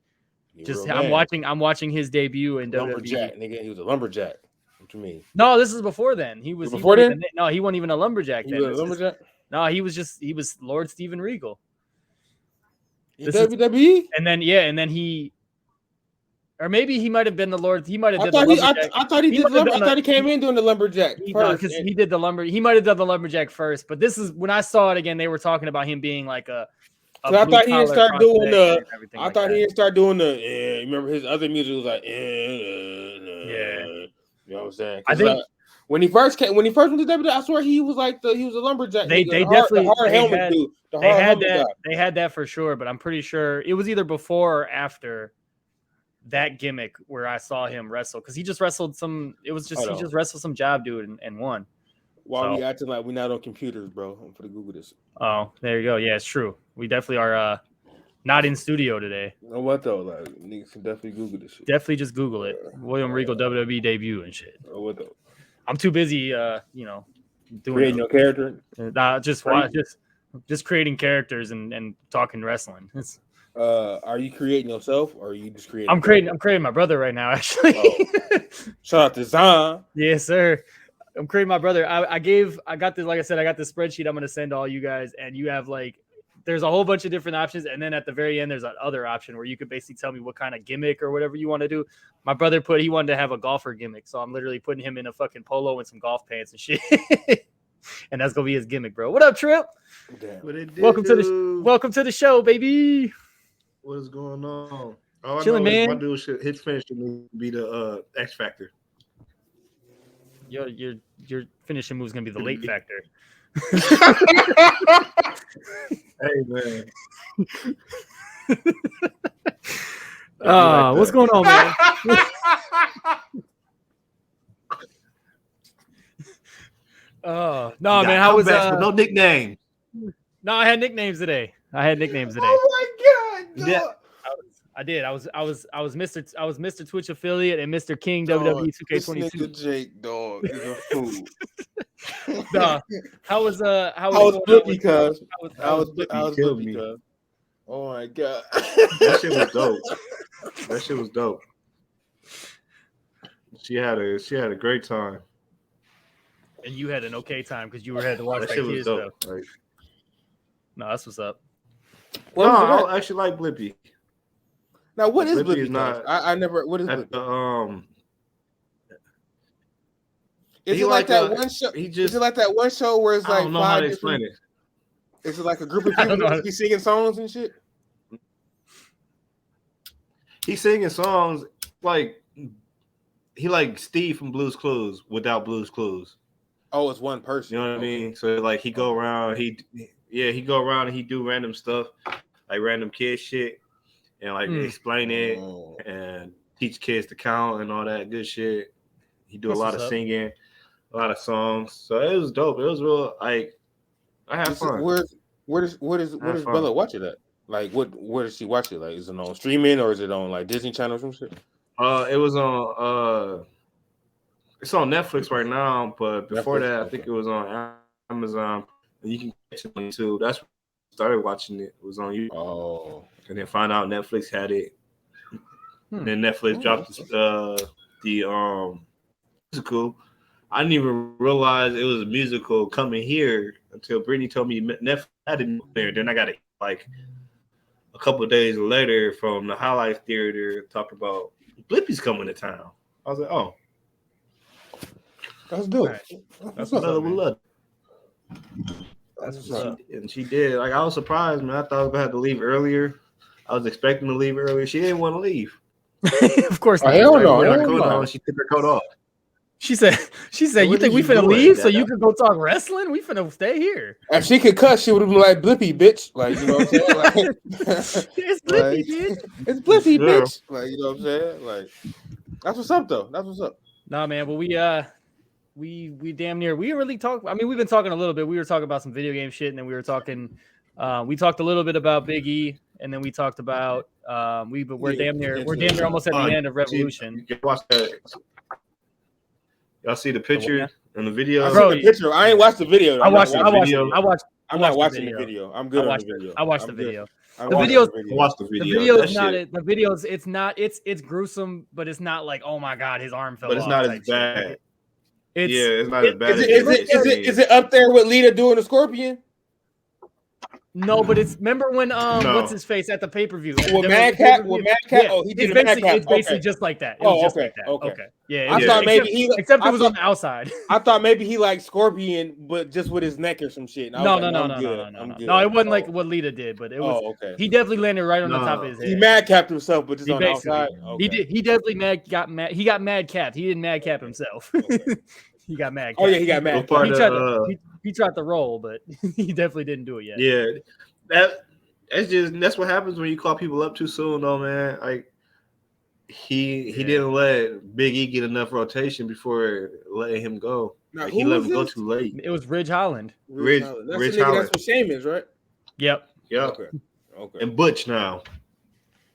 I'm watching his debut in lumberjack, WWE. Nigga, he was a lumberjack. What you mean? No, this is before then. He wasn't even a lumberjack then. No, he was Lord Steven Regal. WWE? And then he, or maybe he might have been the Lord. He might have did the lumberjack. I thought he came in doing the lumberjack first. Because he did the lumber. He might have done the lumberjack first. But this is when I saw it again. They were talking about him being like a I thought he didn't start doing the. I thought he didn't start doing the. Remember his other music was like. You know what I'm saying? I think when he first went to WWE, I swear he was like he was a lumberjack. They definitely the hard helmet dude. They had that for sure, but I'm pretty sure it was either before or after that gimmick where I saw him wrestle, because he just wrestled some. It was just he just wrestled some job dude and won. While we acting like we're not on computers, bro. I'm gonna Google this. Oh, there you go. Yeah, it's true. We definitely are not in studio today. You know what though? Like, niggas can definitely Google this shit. Definitely just Google it. William Regal WWE debut and shit. Oh, what though? I'm too busy, doing creating your character. Just creating characters and talking wrestling. Are you creating yourself, or are you just creating? I'm creating my brother right now, actually. Oh. Shout out to Zahn. Yes, sir. I'm creating my brother. I got this, like I said, I got this spreadsheet I'm going to send to all you guys, and you have there's a whole bunch of different options. And then at the very end, there's that other option where you could basically tell me what kind of gimmick or whatever you want to do. My brother he wanted to have a golfer gimmick. So I'm literally putting him in a fucking polo and some golf pants and shit. And that's going to be his gimmick, bro. What up, Trip? Welcome to the show, baby. What is going on? Chilling, man. My dude his finish should be the X Factor. Your finishing move is going to be the late factor. Hey, man. What's going on, man? No, man. How was no nickname? No, I had nicknames today. Oh my god! Yeah, I did. I was Mr. Twitch affiliate and Mr. King WWE 2K22. Jake, dog, is a fool. Nah, how was Blippi, cuz? I was Blippi, cuz? Oh my god, that shit was dope. She had a great time. And you had an okay time because you had to watch that shit was kid dope. stuff. Like, No, that's what's up. I actually like Blippi. Now, what is Blippi? Blippi? Not. I never. What is Blippi? Is it like that one show? Is it like that one show where it's like I don't know how to explain it. Is it like a group of people that be singing songs and shit? He's singing songs like he like Steve from Blue's Clues without Blue's Clues. Oh, it's one person. You know what I mean? So like he go around, he go around and he do random stuff, like random kid shit, and like explain it and teach kids to count and all that good shit. He do a lot of singing, a lot of songs. So it was dope. It was real. Like I had fun. Where does Bella watch it at? Like where does she watch it? Like is it on streaming or is it on like Disney Channel or some shit? It was on it's on Netflix right now, but before that, I think it was on Amazon. And you can catch it on YouTube. That's when I started watching it. It was on YouTube. Oh, and then find out Netflix had it. And then Netflix dropped the musical. I didn't even realize it was a musical coming here until Brittany told me Netflix had it there. Then I got it like a couple of days later from the Highlight Theater talking about Blippi's coming to town. I was like, oh. That's dope. Right. That's what I would love. That's what she did. Like I was surprised, man. I thought I was gonna have to leave earlier. I was expecting to leave earlier. She didn't want to leave. Of course not. She took her coat off. She said, you think we finna leave so you can go talk wrestling? We finna stay here. If she could cuss, she would have been like Blippi, bitch. Like, you know what I'm saying? Like, it's Blippi, bitch. It's Blippi, bitch. Like, you know what I'm saying? Like, that's what's up, though. That's what's up. Nah, man, but we damn near, we really talked. I mean, we've been talking a little bit. We were talking about some video game shit, and then we were talking, we talked a little bit about Big E, and then we talked about, we're damn near almost at the end of Revolution. You can watch that. Y'all see the picture and the video? I saw the picture. I ain't watched the video. I'm not watching the video. I'm good on the video. I watched the video. The video. It's gruesome, but it's not like, oh my god, his arm fell off. But it's not as bad. It's not as bad. Is it up there with Lita doing the scorpion? No, but it's remember when what's his face at the pay-per-view? With Madcap? Yeah. Oh, he did it's basically just like that. Okay. Yeah. I thought maybe except it was on the outside. I thought maybe he like Scorpion, but just with his neck or some shit. No, it wasn't like what Lita did, but it was. Okay. He definitely landed right on the top of his head. He Madcapped himself, but just on the outside. Okay. He definitely got Madcapped. He didn't Madcap himself. He got mad. Oh yeah, he got mad. He tried to roll, but he definitely didn't do it yet. Yeah, that's what happens when you call people up too soon, though, man. Like he didn't let Big E get enough rotation before letting him go. Now, like, he let him go too late. It was Ridge Holland. Ridge Holland. Holland. That's what Sheamus, right? Yep. Okay. And Butch now.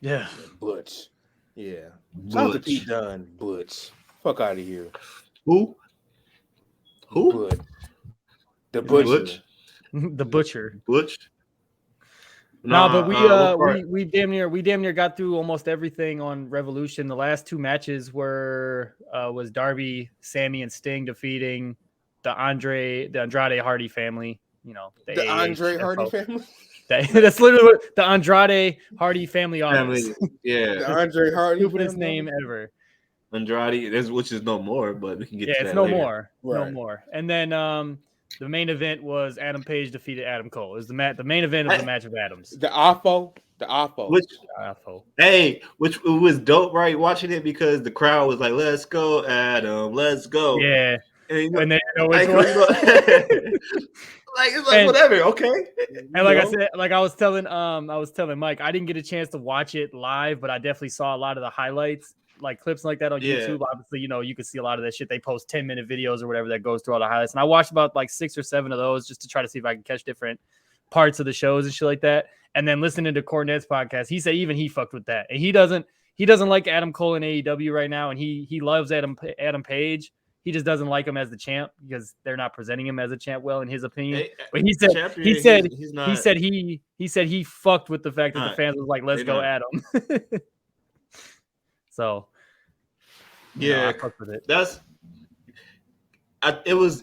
Yeah. Butch. Yeah. Shout out to Pete Dunne. Butch. Fuck out of here. Who? Butch. The Butcher. The Butcher. Butch. No, but we damn near got through almost everything on Revolution. The last two matches was Darby, Sammy, and Sting defeating the Andrade Hardy family. You know, the Andre Hardy family. That's literally what the Andrade Hardy family office. Yeah, the Andre Hardy. Stupidest name ever. Andrade, which is no more, but we can get to that it's later. No more. And then the main event was Adam Page defeated Adam Cole. It was the main event of the match of Adams. The AFO. Which was dope, right? Watching it because the crowd was like, "Let's go, Adam, let's go." Yeah. And then it's like whatever, okay. And like I said, like I was telling Mike, I didn't get a chance to watch it live, but I definitely saw a lot of the highlights, like clips like that on YouTube. Obviously, you can see a lot of that shit. They post 10-minute videos or whatever that goes through all the highlights. And I watched about like 6 or 7 of those just to try to see if I can catch different parts of the shows and shit like that. And then listening to Cornette's podcast, he said even he fucked with that. And he doesn't like Adam Cole in AEW right now, and he loves Adam Page. He just doesn't like him as the champ because they're not presenting him as a champ well, in his opinion. Hey, but he said he fucked with the fact that the fans was like, let's go at him. So yeah, I fucked with it.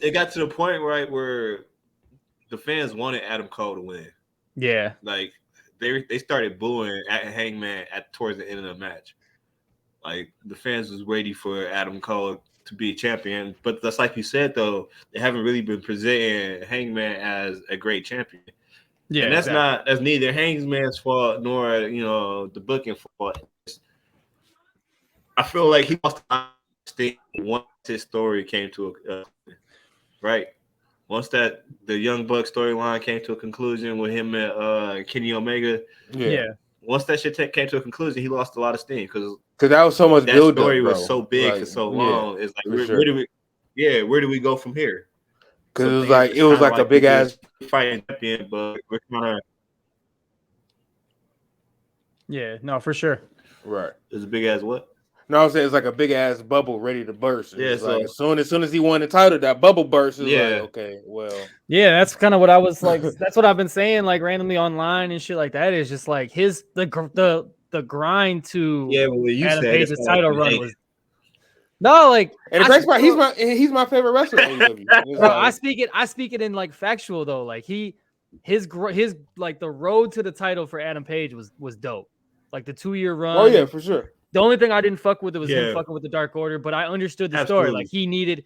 It got to the point where the fans wanted Adam Cole to win. Yeah, like they started booing at Hangman towards the end of the match. Like the fans was waiting for Adam Cole to be champion, but that's like you said though, they haven't really been presenting Hangman as a great champion. Yeah, and that's neither Hangman's fault nor the booking fault. I feel like he lost the once his story came to a right. Once the Young Buck storyline came to a conclusion with him and Kenny Omega, once that shit came to a conclusion, he lost a lot of steam because that was so much build up. That story was so big for so long. It's like where do we go from here? Because it was like a big ass fighting champion, but we're kind of no, for sure. Right. It's a big ass what? No, I'm saying it's like a big ass bubble ready to burst. Yeah, so like as soon as he won the title, that bubble burst. Like, okay, well, that's kind of what I was like. That's what I've been saying, like randomly online and shit like that. Is just like the grind to Adam Page's title run was. No, like, and the crazy part, he's my favorite wrestler. I speak it in like factual though. Like his like the road to the title for Adam Page was dope. Like the 2-year run. Oh yeah, for sure. The only thing I didn't fuck with was him fucking with the Dark Order, but I understood the story. Like he needed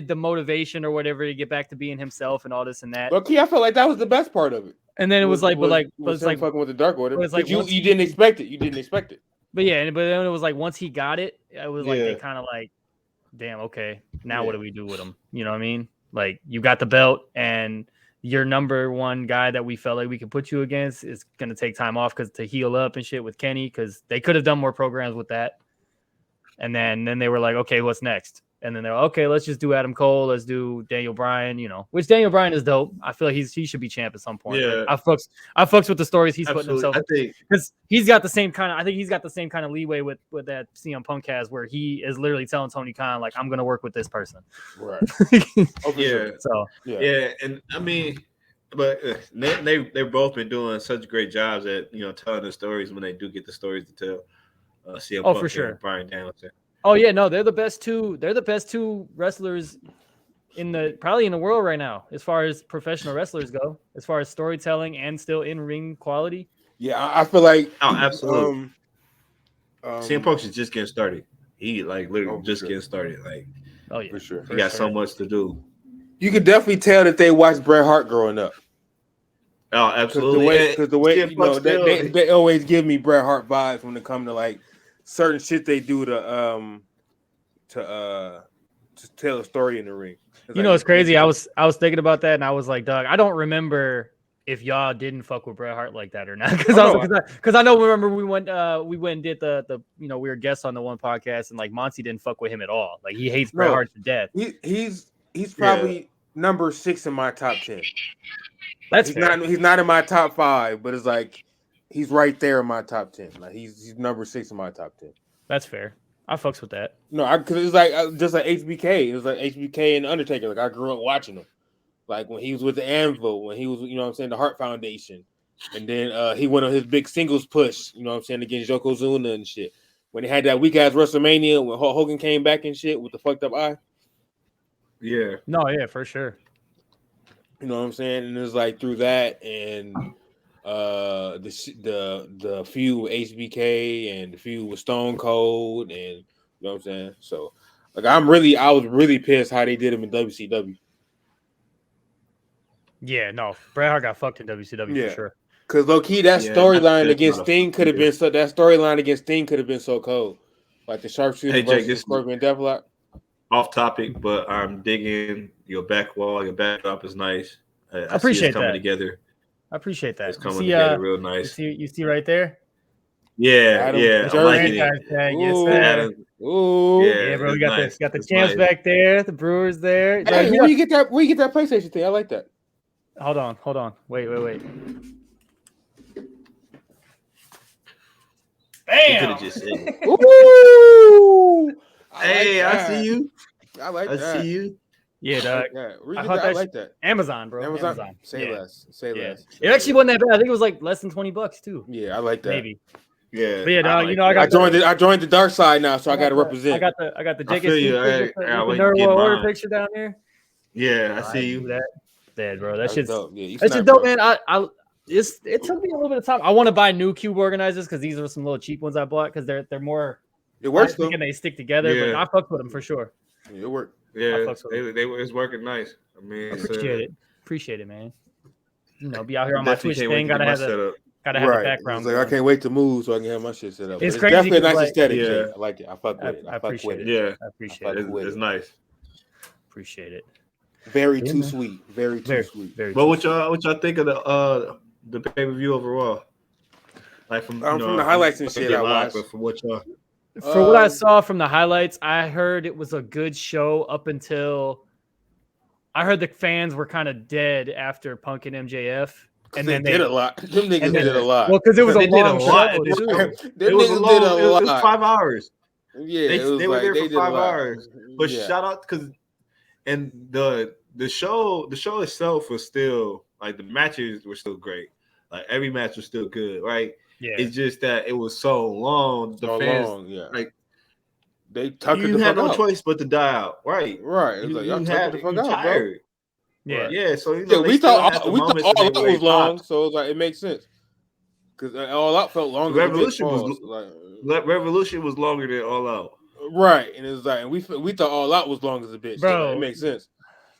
the motivation or whatever to get back to being himself and all this and that. Okay, I felt like that was the best part of it. And then it was like fucking with the Dark Order. Like you didn't expect it. You didn't expect it. But then it was like once he got it, it was like they kind of like, damn, okay, now what do we do with him? You know what I mean? Like you got the belt and your number one guy that we felt like we could put you against is going to take time off to heal up and shit with Kenny, because they could have done more programs with that. And then they were like, okay, what's next? And then they're like, okay, let's just do Adam Cole. Let's do Daniel Bryan, which Daniel Bryan is dope. I feel like he should be champ at some point. Yeah. I fucks with the stories he's putting himself. I think because he's got the same kind of leeway with that CM Punk has, where he is literally telling Tony Khan, like, I'm going to work with this person. Right. Sure. So, and I mean, but they've both been doing such great jobs at, telling the stories when they do get the stories to tell. CM Punk for sure. And Bryan Danielson. Oh yeah, no, they're the best two. They're the best two wrestlers probably in the world right now, as far as professional wrestlers go, as far as storytelling and still in ring quality. Yeah, I feel like absolutely. CM Punk is just getting started. He literally getting started. For sure. He got so much to do. You could definitely tell that they watched Bret Hart growing up. Oh, absolutely. Because the way they always give me Bret Hart vibes when it comes to like certain shit they do to tell a story in the ring. It's crazy. I was thinking about that and I was like, Doug, I don't remember if y'all didn't fuck with Bret Hart like that or not. Because I know remember we went and did the we were guests on the one podcast and like Monty didn't fuck with him at all. Like he hates Bret Hart to death. He's probably number 6 in my top 10. He's not in my top 5, but it's like he's right there in my top 10. Like he's number 6 in my top 10. That's fair. I fucks with that. No, because it's like just like HBK. It was like HBK and Undertaker. Like I grew up watching him. Like when he was with the Anvil, when he was, the Hart Foundation, and then he went on his big singles push. Against Yokozuna and shit. When they had that weak ass WrestleMania when Hulk Hogan came back and shit with the fucked up eye. Yeah. No, yeah, for sure. You know what I'm saying? And it's like through that and the feud with HBK and the feud with Stone Cold, and you know what I'm saying? So like I was really pissed how they did him in WCW. Yeah, no, Bret Hart got fucked in WCW for sure. Because low key that storyline against Sting could have been so cold. Like the sharpshooter versus Scorpion Deathlock. Off topic, but I'm digging your back wall. Your backdrop is nice. I appreciate it's coming together. I appreciate that. It's coming together real nice. You see right there? Yeah, Adam, yeah. I like it. Yes, sir. Ooh. Yeah, bro. We got nice. Got the champs back there. The Brewers there. Hey, where you get that PlayStation thing? I like that. Hold on. Wait. Bam! Just said it. Ooh! Hey, I see you. I like I that. see you. Yeah, I dog. like that. I like that. Amazon, bro. Amazon. Say less. Say Yeah. less. It actually wasn't that bad. I think it was like less than $20 too. Yeah, I like that. Maybe. Yeah, But yeah, dog, like I joined the dark side now, so I got to represent. I got the I feel you. JakeXclusive with the I Nerd get Order mine. picture down there. Yeah, I see you. That. Dead, bro. That's dope. Yeah, that's just dope, man. It took me a little bit of time. I want to buy new cube organizers because these are some little cheap ones I bought because they're more. It works though. And they stick together, but I fucked with them for sure. Yeah, it worked. Yeah, it's working nice. I mean, appreciate it, man. Be out here on my Twitch thing. Gotta have the background. It's like I can't wait to move so I can have my shit set up. It's crazy. Definitely a nice aesthetic. Yeah, I like it. I fuck with it. I appreciate it. Yeah, I appreciate it. It's nice. Appreciate it. Very too sweet. Very too sweet. But what y'all think of the pay-per-view overall? Like from the highlights and shit I watched. But from what y'all what I saw from the highlights, I heard it was a good show up until I heard the fans were kind of dead after Punk and MJF. And then they did a lot. Them niggas did a lot. Well, because it was a long show. It was 5 hours. Yeah, they were there for 5 hours. But shout out because the show itself was still like the matches were still great. Like every match was still good, right? Yeah. It's just that it was so long. The fans, like they tucked you had no choice but to die out, right? Right. It was like y'all tucked the fuck out, tired. Bro. Yeah, yeah. So we thought all out was long, so it's like it makes sense because all out felt longer. Revolution was longer than all out, right? And it was like we thought all out was long as a bitch, bro. So like, it makes sense.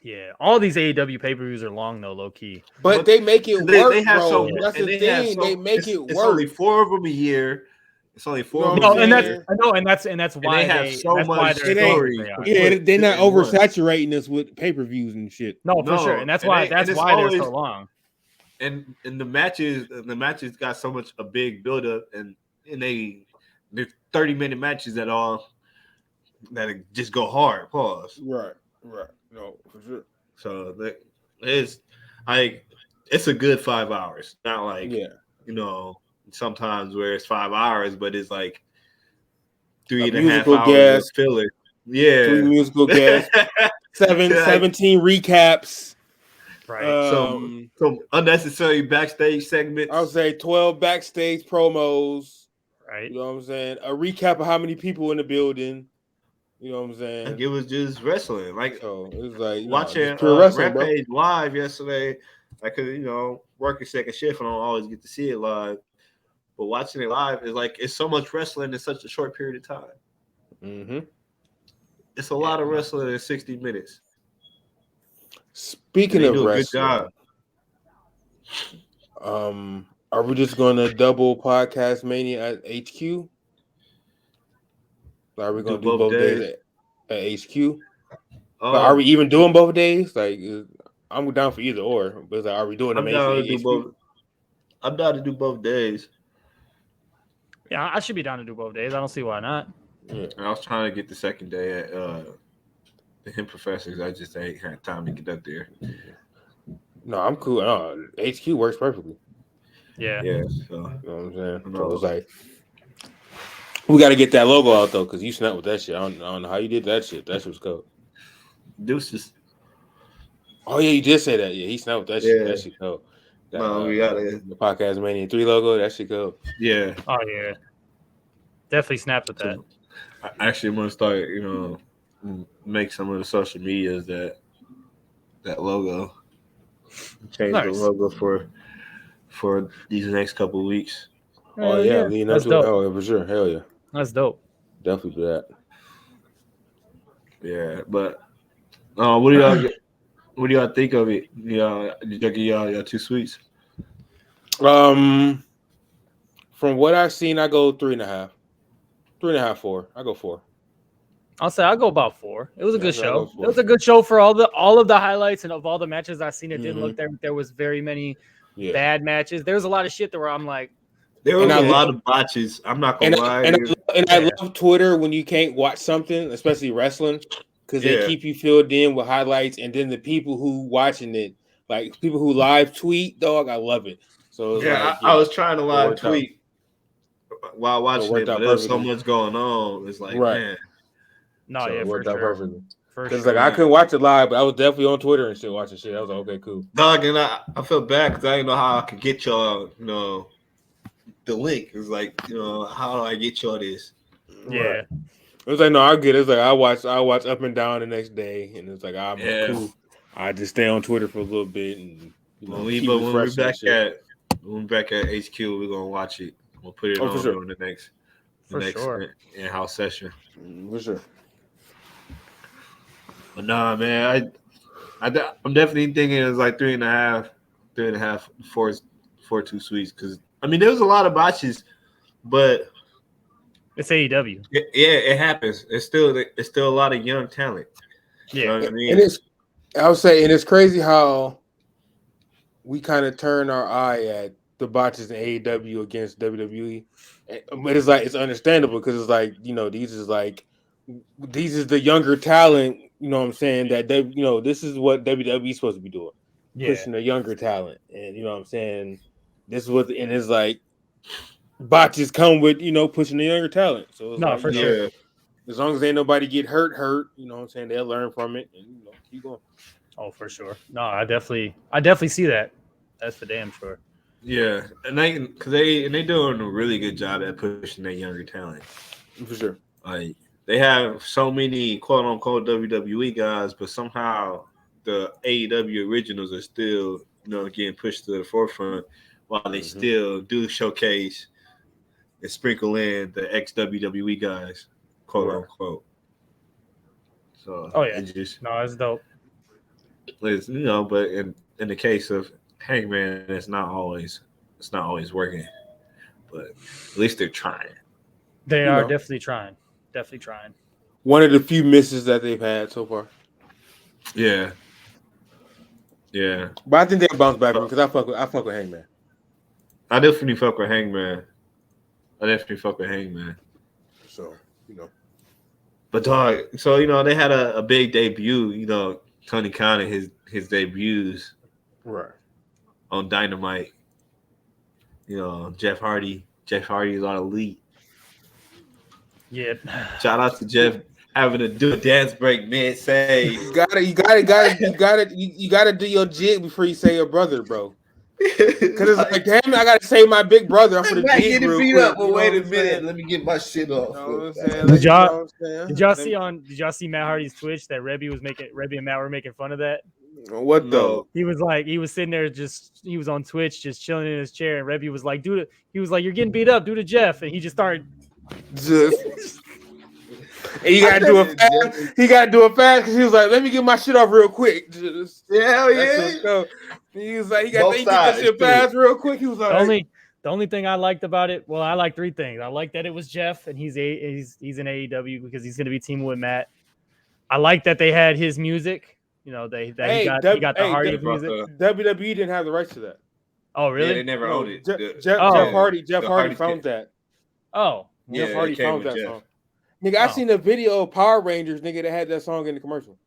Yeah, all these AEW pay-per-views are long though, low key. But they make it work, they have bro. So, that's the thing. They make it work. It's only 4 of them a year. It's only 4. No, and that's why they have so much story. Yeah, they're not oversaturating us with pay-per-views and shit. No, for sure, and that's why they're so long. And the matches got so much a big buildup, and they're 30-minute matches that just go hard. Pause. Right. No, for sure. So it's a good 5 hours. Not like sometimes where it's 5 hours, but it's like 3.5 hours of filler. Yeah, 3 musical guests, 17 recaps. Right. Some unnecessary backstage segments. I would say 12 backstage promos. Right. You know what I'm saying? A recap of how many people in the building. You know what I'm saying? Like it was just wrestling. Like so it was like watching Rampage live yesterday. I could, work a second shift and I don't always get to see it live. But watching it live is like it's so much wrestling in such a short period of time. Mm-hmm. It's a lot of wrestling in 60 minutes. Speaking of wrestling, good job. Are we just going to double Podcast Mania at HQ? Are we going to do both days at HQ? Are we even doing both days? Like, I'm down for either or. But like, are we doing them at HQ? I'm down to do both days. Yeah, I should be down to do both days. I don't see why not. Yeah. I was trying to get the second day at the Hemp Professors. I just ain't had time to get up there. No, I'm cool. HQ works perfectly. Yeah. Yeah. So, you know what I'm saying? So it's like, we got to get that logo out, though, because you snapped with that shit. I don't know how you did that shit. That shit was cool. Deuces. Oh, yeah, you did say that. Yeah, he snapped with that shit. Yeah. That shit cool. We got it. The Podcast Mania 3 logo, that shit cool. Yeah. Oh, yeah. Definitely snapped with that. I actually want to start, make some of the social medias that logo. Change the logo for these next couple of weeks. Oh, yeah. Lean up to it. Oh, yeah, for sure. Hell yeah. That's dope. Definitely for that. Yeah, but what do y'all think of it? Y'all 2 sweets? From what I've seen, I go 3.5. 3.5, 4. I go 4. I'll go about 4. It was a good show. It was a good show for all of the highlights and of all the matches I've seen. It didn't look there was very many bad matches. There was a lot of shit that where I'm like, there was a lot of botches. I'm not gonna lie. I love Twitter when you can't watch something, especially wrestling, because they keep you filled in with highlights, and then the people who watching it, like people who live tweet, dog, I love it. So I was trying to live tweet while watching it, but there's so much going on. It's like, man. No, yeah, it worked out perfectly. Because like I couldn't watch it live, but I was definitely on Twitter and shit watching shit. I was like, okay, cool. Dog, and I felt bad because I didn't know how I could get y'all, the link. It was like, how do I get y'all this? Yeah. Right. It was like, no, I get it. It's like I watch Up and Down the next day, and it's like I'm cool. I just stay on Twitter for a little bit, and when we're back at HQ, we're gonna watch it. We'll put it on during the next in-house session. For sure. But nah, man, I'm definitely thinking it's like 3.5, 4 too sweets. Because I mean, there was a lot of botches, but it's AEW. It happens. It's still a lot of young talent. Yeah, you know what I mean? And I would say, and it's crazy how we kind of turn our eye at the botches in AEW against WWE, but it's like it's understandable because it's like these is the younger talent. You know what I'm saying? That this is what WWE is supposed to be doing, pushing the younger talent, and you know what I'm saying. This is and it's like botches come with pushing the younger talent. So it's for sure. As long as ain't nobody get hurt, you know what I'm saying, they'll learn from it and keep going. Oh, for sure. No, I definitely see that. That's for damn sure. Yeah, and they doing a really good job at pushing their younger talent. For sure. Like they have so many quote unquote WWE guys, but somehow the AEW originals are still getting pushed to the forefront while they still do showcase and sprinkle in the ex WWE guys, quote unquote. So it's dope. It's, but in the case of Hangman, it's not always working. But at least they're trying. They are definitely trying. Definitely trying. One of the few misses that they've had so far. Yeah. Yeah. But I think they'll bounce back because I fuck with Hangman. I definitely fuck with Hangman. So, But dog, so they had a big debut, Tony Khan and his debuts. Right. On Dynamite. Jeff Hardy. Jeff Hardy is on Elite. Yeah. Shout out to Jeff having to do a dance break mid say. You gotta do your jig before you say your brother, bro. Because it's like, damn it, I gotta say my big brother. I'm for the jig real quick. Up, but wait a minute, let me get my shit off. Did y'all see Matt Hardy's Twitch that Rebby and Matt were making fun of that? What though? He was sitting there he was on Twitch just chilling in his chair, and Rebby was like, "Dude," he was like, "You're getting beat up, do to Jeff," and he just started. And you gotta do it fast. He gotta do it fast because he was like, "Let me get my shit off real quick." Hell yeah! He was like, "He got to get that shit fast real quick." He was like, The only thing I liked about it, well, I like three things. I like that it was Jeff, and he's in AEW because he's gonna be teaming with Matt. I like that they had his music. He got the Hardy music. WWE didn't have the rights to that. Oh, really? Yeah, they never owned it. Jeff Hardy found that. Oh, Jeff Hardy found that song. Nigga, I seen a video of Power Rangers, nigga, that had that song in the commercial.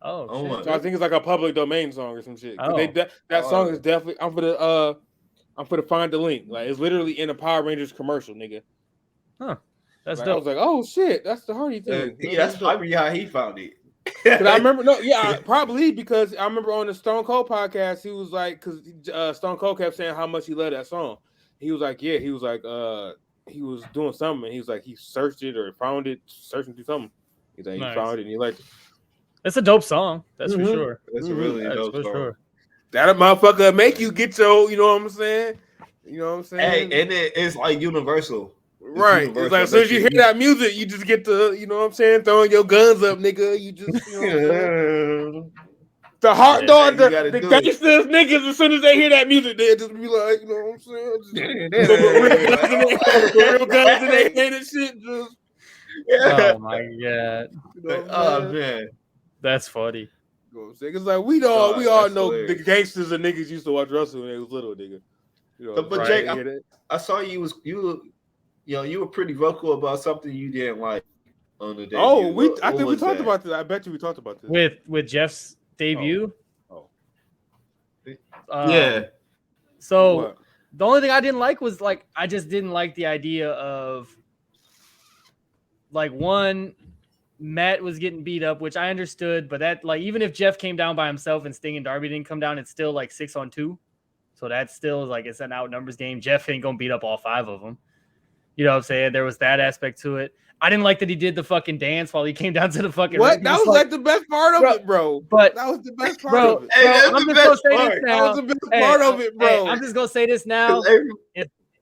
Oh, shit. So I think it's like a public domain song or some shit. Oh. That song is definitely. I'm for to find the link. Like it's literally in a Power Rangers commercial, nigga. Huh? That's dope. dope. I was like, oh shit, that's the Hardy thing. That's probably how he found it. Because I remember, probably because I remember on the Stone Cold podcast, he was like, because Stone Cold kept saying how much he loved that song. He was like, he was doing something. He was like, he searched it or found it, searching through something. He's like, he found it and he liked it. It's a dope song. That's for sure. That's really dope song. Sure. That motherfucker make you get your, you know what I'm saying? You know what I'm saying? Hey, and it's like universal. Right. It's like as soon as you hear that music, you just get to, you know what I'm saying, throwing your guns up, nigga. You just, you know what I'm saying? The hard dog, the gangsters niggas, as soon as they hear that music, they just be like, you know what I'm saying? Just, real guns in their hand and shit. Just, oh my god. You know oh man. That's funny. You know what I'm saying? It's like we all know hilarious. The gangsters and niggas used to watch wrestling when they was little, nigga. You know, but Jake, I saw you were pretty vocal about something you didn't like on the debut. Oh, I think we talked about this. I bet you we talked about this. With Jeff's debut. Yeah. So what? The only thing I didn't like was I just didn't like the idea of one. Matt was getting beat up, which I understood, but that like even if Jeff came down by himself and Sting and Darby didn't come down, it's still like 6-on-2. So that's still like it's an outnumbers game. Jeff ain't gonna beat up all 5 of them. You know what I'm saying? There was that aspect to it. I didn't like that he did the fucking dance while he came down to the fucking. What? That was like the best part of it, bro. But that was the best part of it. Hey, that's I'm the just gonna best say part. this now. That was the best part of it, bro. Hey, I'm just gonna say this now.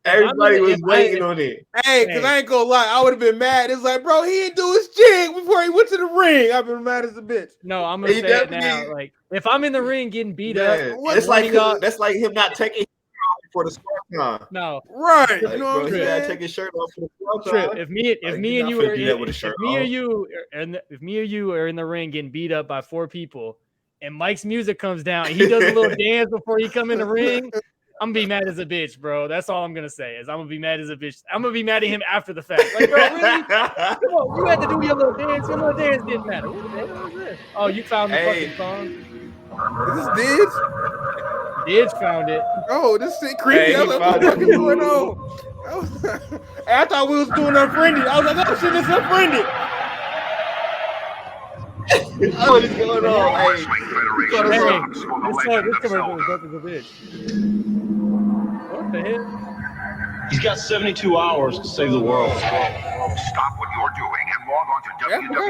Everybody was waiting on it. Hey, because I ain't gonna lie, I would have been mad. It's like, bro, he didn't do his jig before he went to the ring. I've been mad as a bitch. No, I'm gonna say it now. Like, if I'm in the ring getting beat up, that's like him not taking for the squad time. No, right? Like, you know what I'm saying? He gotta take his shirt off for the squad time. If me and you are in the ring getting beat up by 4 people, and Mike's music comes down, and he does a little dance before he come in the ring. I'm gonna be mad as a bitch, bro. That's all I'm gonna say is I'm gonna be mad as a bitch. I'm gonna be mad at him after the fact. Like, bro, really? Come on, you had to do your little dance. Your little dance didn't matter. What the hell was this? Oh, you found the fucking song? Is this Diz? Diz found it. Oh, this shit creepy. I was like, what the fuck is going on? I thought we was doing Unfriended. I was like, oh shit, it's Unfriended. What is going on? This commercial is dope as a bitch. What the hell? He's got 72 hours to save the world. Stop what you're doing and log on to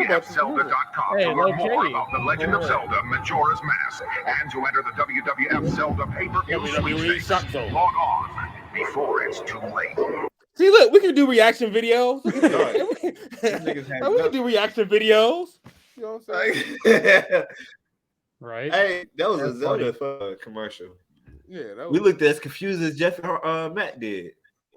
WWFZelda.com to learn more about the Legend of Zelda Majora's Mask and to enter the WWF Zelda pay-per-view sweepstakes. Log on before it's too late. See, look, we can do reaction videos. We can do reaction videos. You know what I'm saying? Right. Hey, that was a Zelda commercial. Yeah, we looked as confused as Jeff and Matt did.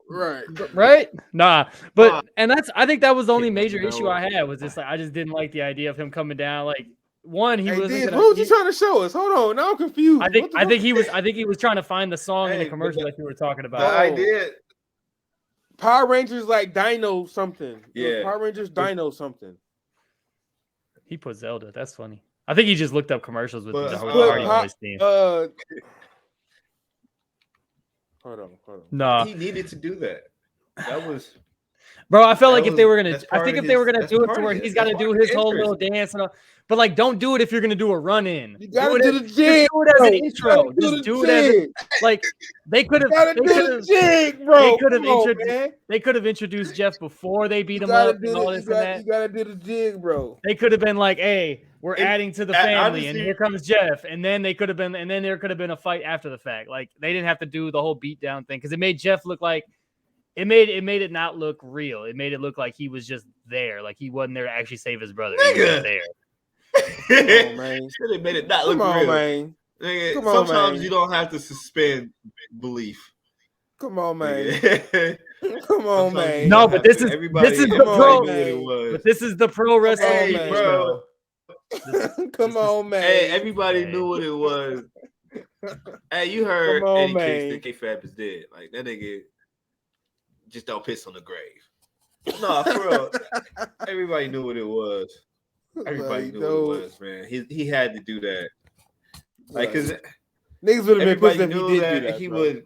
Right. Nah, but and I think that was the only major issue I had was just like I just didn't like the idea of him coming down. Like one, he was. What was he trying to show us? Hold on, now I'm confused. I think he was trying to find the song in the commercial like you were talking about. I did. Power Rangers like Dino something. Yeah. Power Rangers Dino something. He put Zelda. That's funny. I think he just looked up commercials with the Hardy Boys theme. Hold on. No, he needed to do that. That was, bro. I felt like if they were gonna do it to where he's got to do his whole little dance and all. But like, don't do it if you're gonna do a run in. You gotta do the jig. Do it as an intro. Just do it as like they could have. They could have introduced Jeff before they beat him up and all this and that. You gotta do the jig, bro. They could have been like, "Hey, we're adding to the family, and here comes Jeff." And then there could have been a fight after the fact. Like they didn't have to do the whole beatdown thing because it made Jeff look like it made it not look real. It made it look like he was just there, like he wasn't there to actually save his brother. He was there. Come on, man. They made it not look real. Man. Sometimes you don't have to suspend belief. Come on, man. Come on, man. No, but this is the pro. But this is the pro wrestling. Hey, bro. Come on, man. Hey, everybody knew what it was. Hey, you heard Eddie Kingston, K-Fab is dead. Like that nigga just don't piss on the grave. No, for real. Everybody knew what it was. Everybody knew what it was, man. He had to do that. Like, cause niggas would have been pissed if he did do that. He would.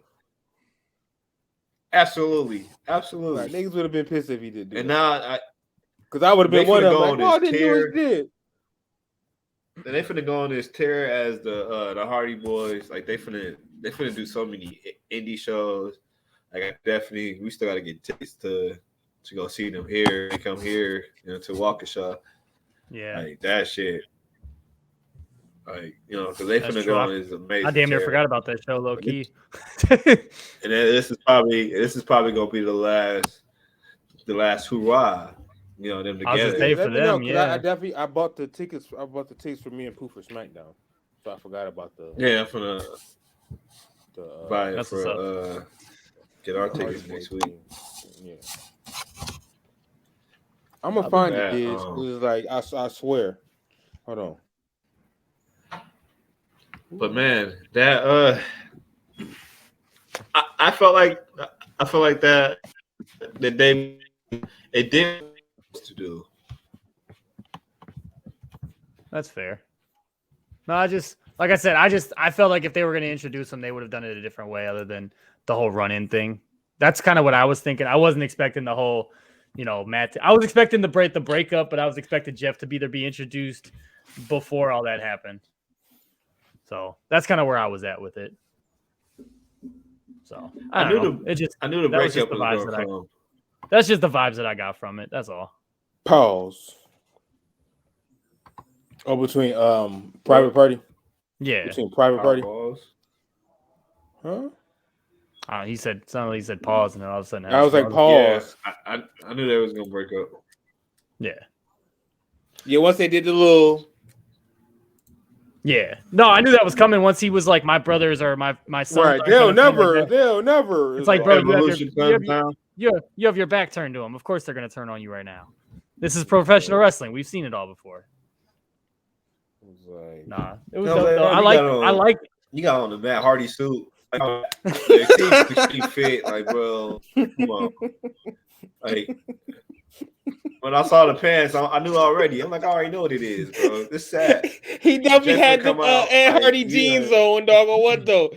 Absolutely. Like, niggas would have been pissed if he did do that. And now, because I would have been one of them. Like, oh, didn't do what he did. And they finna go on this tear as the Hardy Boys. Like they finna do so many indie shows. Like we still gotta get tickets to go see them here. They come here, to Waukesha. Yeah, like that shit. Like because they finna go on this amazing. I damn near forgot about that show, low key. And then this is probably gonna be the last hurrah. Them together. I was just saying for them, yeah. I bought the tickets. I bought the tickets for me and Pooh for SmackDown, so I forgot about the. Yeah, I'm gonna buy it for get our tickets next week. Yeah, I'm gonna find it. It was like I swear. Hold on. But man, that I felt like that they it didn't to do. That's fair. No, I felt like if they were going to introduce them, they would have done it a different way other than the whole run-in thing. That's kind of what I was thinking. I wasn't expecting the whole Matt. I was expecting the breakup, but I was expecting Jeff to be introduced before all that happened. So that's kind of where I was at with it. So I knew the breakup was going to come. That's just the vibes that I got from it. That's all. Pause. Oh, between Private Party? Yeah. Between Private Party? Pause. Huh? He said pause, and then all of a sudden I was like, pause. Yeah, I knew they was gonna break up. Yeah. Yeah, once they did the little. Yeah. No, I knew that was coming once he was like, my brothers or my son. Right. They'll never. It's like, bro, you have your back turned to them. Of course they're gonna turn on you right now. This is professional wrestling. We've seen it all before. Nah, it was dope, though. I like. You got on the Matt Hardy suit. She fit, like, bro. Come on. Like, when I saw the pants, I knew already. I'm like, I already know what it is, bro. This sad. He definitely had the Ed Hardy jeans on, dog. Or what though?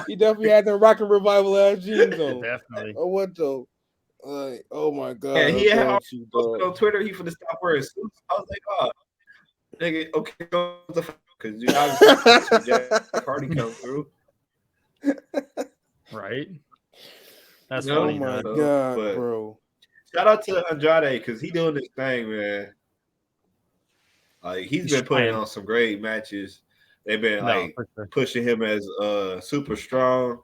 He definitely had the Rockin' Revival ass jeans on. Definitely. Or what though? Like, oh my god. Yeah, he had on Twitter. He finna stop wearing suits. I was like, oh, nigga, okay, because you obviously Jeff Hardy come through. Right. That's funny. Oh my god, bro. Shout out to Andrade because he doing this thing, man. Like he's been putting on some great matches. They've been pushing him as super strong.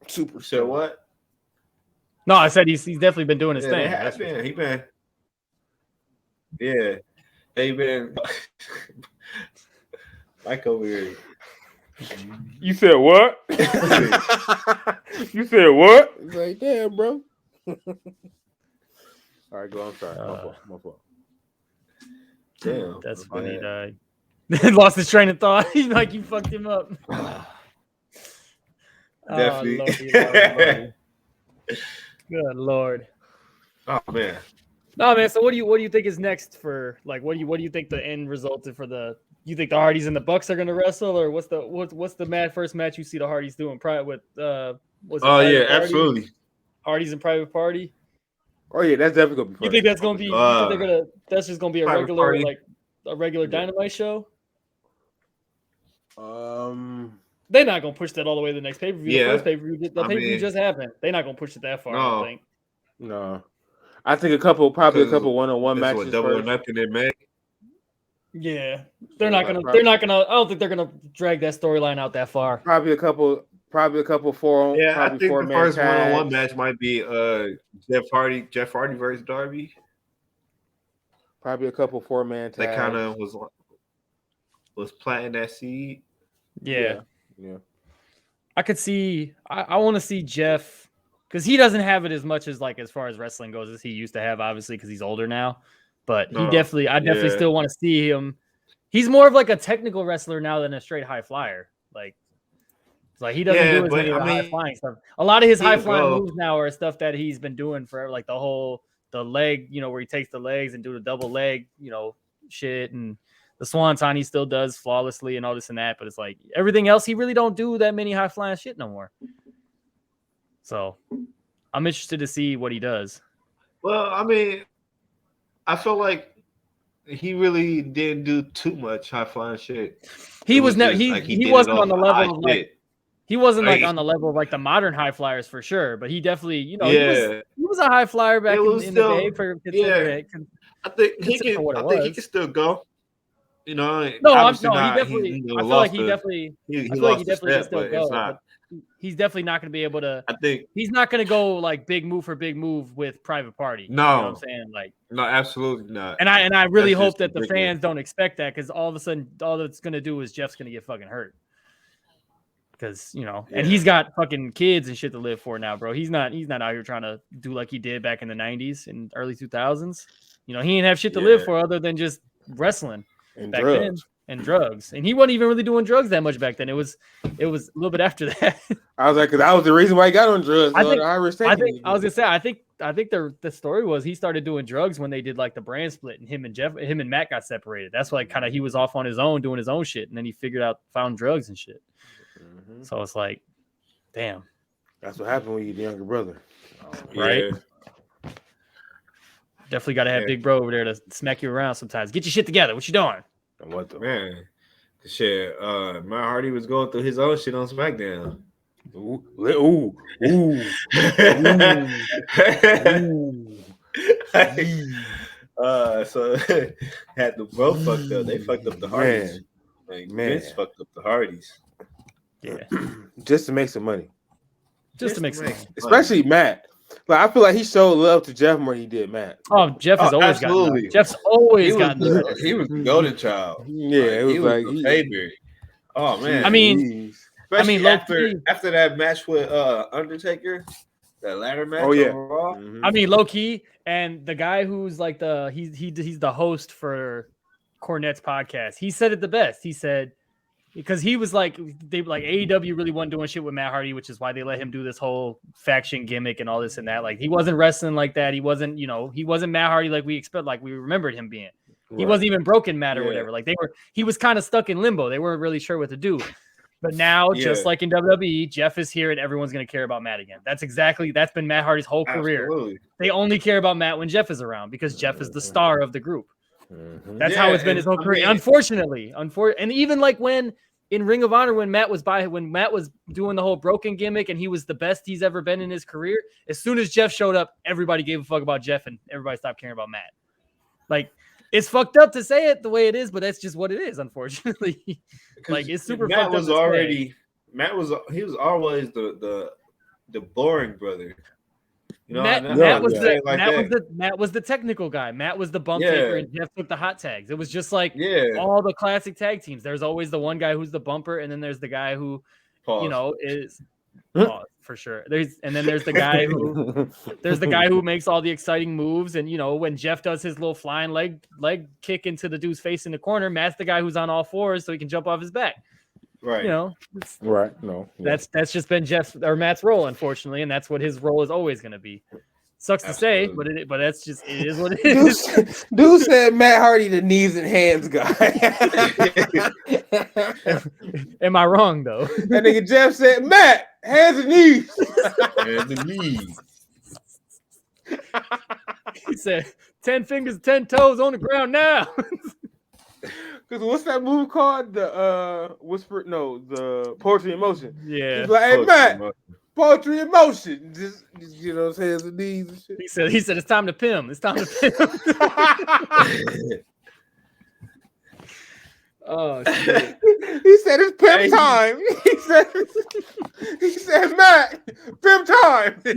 Super. So what? No, I said he's definitely been doing his thing. He been. Yeah, he been. Like over here. You said what? You said what? It's like, damn, bro. All right, go. I'm sorry. My fault. Damn, that's funny. Lost his train of thought. He's like, you fucked him up. Definitely. Lord. Good Lord. Oh man. No, man. So what do you think is next for what do you think the end result is for the? You think the Hardys and the Bucks are going to wrestle, or what's the first match you see the Hardys doing? With absolutely. Hardys and Private Party. Oh yeah, that's definitely gonna be. You think that's gonna be? That's just gonna be a regular Dynamite show? They're not gonna push that all the way to the next pay per view. The first pay per view, the pay per view just happened. They're not gonna push it that far. No. I don't think. No, I think probably a couple one-on-one matches. Double or nothing they make. Yeah, they're not gonna. I don't think they're gonna drag that storyline out that far. Probably a couple four. Yeah, I think the first one-on-one match might be Jeff Hardy versus Darby. Probably a couple 4-man tags. That kind of was planting that seed. Yeah. I could see. I want to see Jeff because he doesn't have it as much as as far as wrestling goes as he used to have, obviously because he's older now. But I definitely still want to see him. He's more of a technical wrestler now than a straight high flyer. He doesn't do as many high flying stuff. A lot of his high flying moves now are stuff that he's been doing for the leg, where he takes the legs and do the double leg, shit, and the swanton he still does flawlessly and all this and that. But it's everything else he really don't do that many high flying shit no more. So I'm interested to see what he does. Well, I mean, I feel like he really didn't do too much high flying shit. He wasn't on the level of he wasn't on the level of the modern high flyers for sure, but he definitely, he was a high flyer back in the day for I think he can still go. He definitely can still go. He's definitely not going to be able to. I think he's not going to go big move for big move with Private Party. No, you know what I'm saying no, absolutely not. And I really hope that the fans don't expect that because all of a sudden all that's going to do is Jeff's going to get fucking hurt. Because and he's got fucking kids and shit to live for now, bro. He's not out here trying to do like he did back in the 90s and early 2000s. He didn't have shit to live for other than just wrestling and back drugs. then. And drugs, and he wasn't even really doing drugs that much back then. It was a little bit after that. I was because that was the reason why he got on drugs. I was gonna say, I think the story was he started doing drugs when they did the brand split, and him and Matt got separated. That's why he was off on his own doing his own shit, and then he found drugs and shit. Mm-hmm. So it's damn. That's what happened when you're the younger brother, right? Definitely got to have Big Bro over there to smack you around sometimes. Get your shit together. What you doing? What the man? Shit, Matt Hardy was going through his own shit on SmackDown. Ooh. So had the bro fucked up. They fucked up the Hardys. Vince fucked up the Hardys. Yeah, just to make some money. Just to make some money. Especially Matt. Like I feel like he showed love to Jeff more than he did Matt. Oh, Jeff has always gotten. Jeff's always gotten. He was the golden child. Yeah, it was like the favorite. Oh man. I mean, after that match with Undertaker, that ladder match. Oh yeah. I mean, low key, and the guy who's like he's the host for Cornette's podcast. He said it the best. He said. Because he was like, AEW really wasn't doing shit with Matt Hardy, which is why they let him do this whole faction gimmick and all this and that. Like he wasn't wrestling like that. He wasn't, he wasn't Matt Hardy like we remembered him being. Right. He wasn't even Broken Matt or whatever. Like he was kind of stuck in limbo. They weren't really sure what to do. But now, just like in WWE, Jeff is here and everyone's going to care about Matt again. That's been Matt Hardy's whole career. Absolutely. They only care about Matt when Jeff is around because Jeff is the star of the group. That's how it's been his whole career. Unfortunately, and even like when in Ring of Honor, when Matt was doing the whole Broken gimmick and he was the best he's ever been in his career, as soon as Jeff showed up, everybody gave a fuck about Jeff and everybody stopped caring about Matt. Like it's fucked up to say it the way it is, but that's just what it is, unfortunately. Like it's super. Matt was always the boring brother. You know, Matt was the technical guy. Matt was the bump taker, and Jeff took the hot tags. It was just like all the classic tag teams. There's always the one guy who's the bumper, and then there's the guy who, is for sure. There's the guy who makes all the exciting moves, and when Jeff does his little flying leg kick into the dude's face in the corner, Matt's the guy who's on all fours so he can jump off his back. Right. Right. No. That's just been Matt's role, unfortunately, and that's what his role is always going to be. Sucks to say, but it is what it is. Dude said Matt Hardy the knees and hands guy. Am I wrong though? That nigga Jeff said Matt hands and knees. Hands and knees. He said 10 fingers, 10 toes on the ground now. Because what's that movie called? The Poetry in Motion. Yeah. He's like, hey Matt, Poetry in Motion. Just hands and knees and shit. He said it's time to pim. It's time to pim. Oh shit. He said it's pimp time. He said Matt, pimp time. He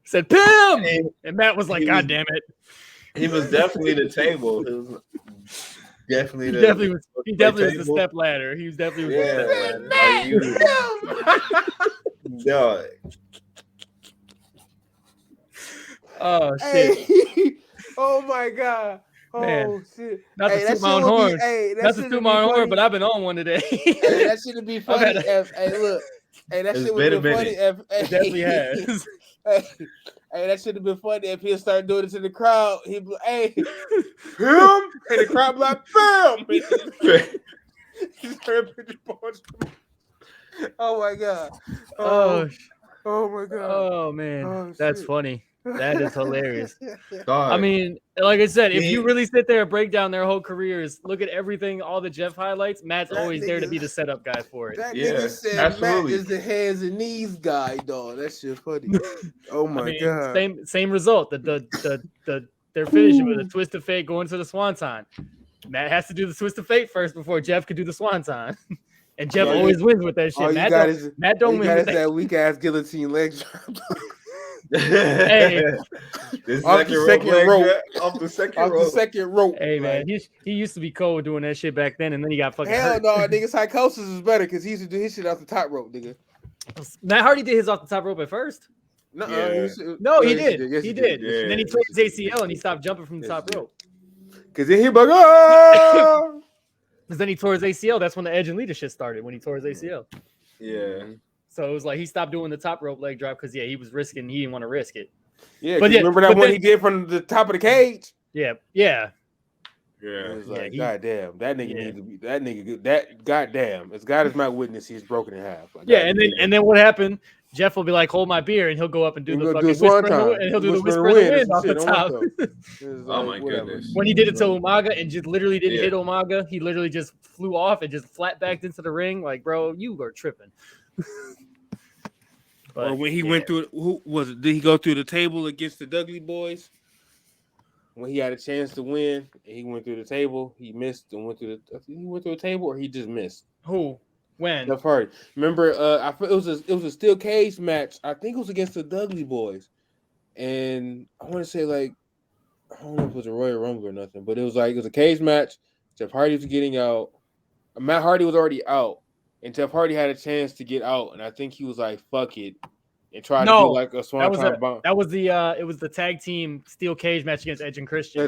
said pim. And Matt was like, God damn it. He was definitely the table. He definitely was the step ladder. He was definitely the step ladder. Oh shit! Oh my god! Man. Oh shit! Not to toot my own horn. Not to toot my own horn, but I've been on one today. That shouldn't be funny. That shit would be funny. It definitely has. Hey, that should have been funny if he'll start doing it to the crowd. He'd be like, hey, film! And the crowd be like, film! Oh my god. Oh my god. Oh man. That's funny. That is hilarious. God. I mean, like I said, if you really sit there and break down their whole careers, look at everything, all the Jeff highlights, Matt's always there to be the setup guy for it. That nigga said absolutely. Matt is the hands and knees guy, dog. That shit funny. Oh my god. Same result. Their finishing with a twist of fate going to the swanton. Matt has to do the twist of fate first before Jeff could do the swanton. And Jeff always wins with that shit. Matt don't win with that weak ass guillotine leg drop. Hey, off the second rope. Hey man, he used to be cold doing that shit back then, and then he got fucking hurt. No, nigga, Psychosis is better because he used to do his shit off the top rope, nigga. Matt Hardy did his off the top rope at first. No, he did. Yeah. And then he tore his ACL and he stopped jumping from the top rope. Because then he because then he tore his ACL. That's when the Edge and Lita shit started. When he tore his ACL. Yeah. So it was like he stopped doing the top rope leg drop because he was risking. He didn't want to risk it. Yeah, but remember that one he did from the top of the cage? Yeah. It was like, goddamn, that nigga needs to be that nigga. That goddamn, as God is my witness, he's broken in half. Like, and then what happened? Jeff will be like, "Hold my beer," and he'll go up and do the fucking whisper, and he'll do the whisper in the wind off the top. Oh my goodness! When he did it to Umaga and just literally didn't hit Umaga, he literally just flew off and just flat backed into the ring. Like, bro, you are tripping. But, or when he went through, who was it? Did he go through the table against the Dudley boys? When he had a chance to win, and he went through the table, he missed and went through the. He went through the table, or he just missed. Who? When? Jeff Hardy. Remember, it was a steel cage match. I think it was against the Dudley boys, and I want to say like, I don't know if it was a Royal Rumble or nothing, but it was a cage match. Jeff Hardy was getting out. Matt Hardy was already out, and Jeff Hardy had a chance to get out, and I think he was like, "Fuck it," and tried to do like a swanton bomb. That was it was the tag team steel cage match against Edge and Christian.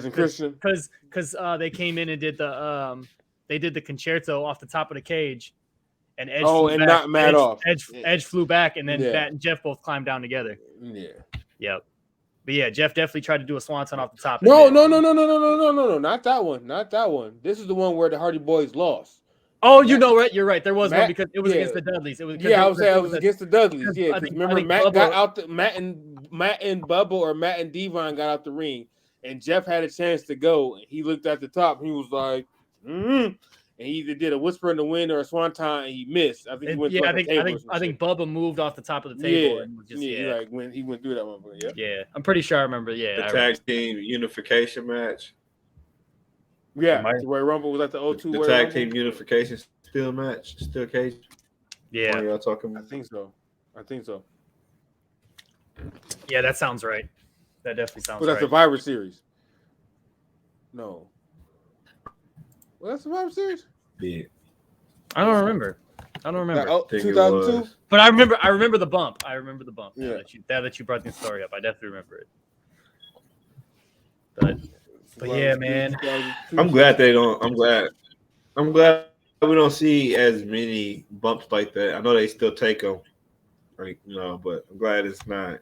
Because they came in and did the concerto off the top of the cage. And Edge knocked Matt off. Edge flew back, and then Matt and Jeff both climbed down together. Yeah. Yep. But yeah, Jeff definitely tried to do a swanton off the top. No, not that one. Not that one. This is the one where the Hardy Boys lost. Oh, right? You're right. There was one because it was against the Dudleys. It was I was saying it was against the Dudleys. Yeah, remember Matt got out. Matt and Bubba or Matt and Devon got out the ring, and Jeff had a chance to go. And he looked at the top. And he was like, And he either did a whisper in the wind or a swanton, and he missed. I think he went. I think Bubba moved off the top of the table. And just, he went through that one. Yeah, I'm pretty sure I remember. Yeah, the tag team unification match. Yeah, the Royal Rumble was at the O2. The tag team unification steel match, steel cage. Yeah, y'all talking about? I think so. Yeah, that sounds right. That definitely sounds right. Was that Survivor Series? No. Was that Survivor Series? Yeah. I don't remember. 2002. But I remember the bump. Yeah. Now that you brought the story up, I definitely remember it. But yeah, man. I'm glad they don't. I'm glad we don't see as many bumps like that. I know they still take them, but I'm glad it's not.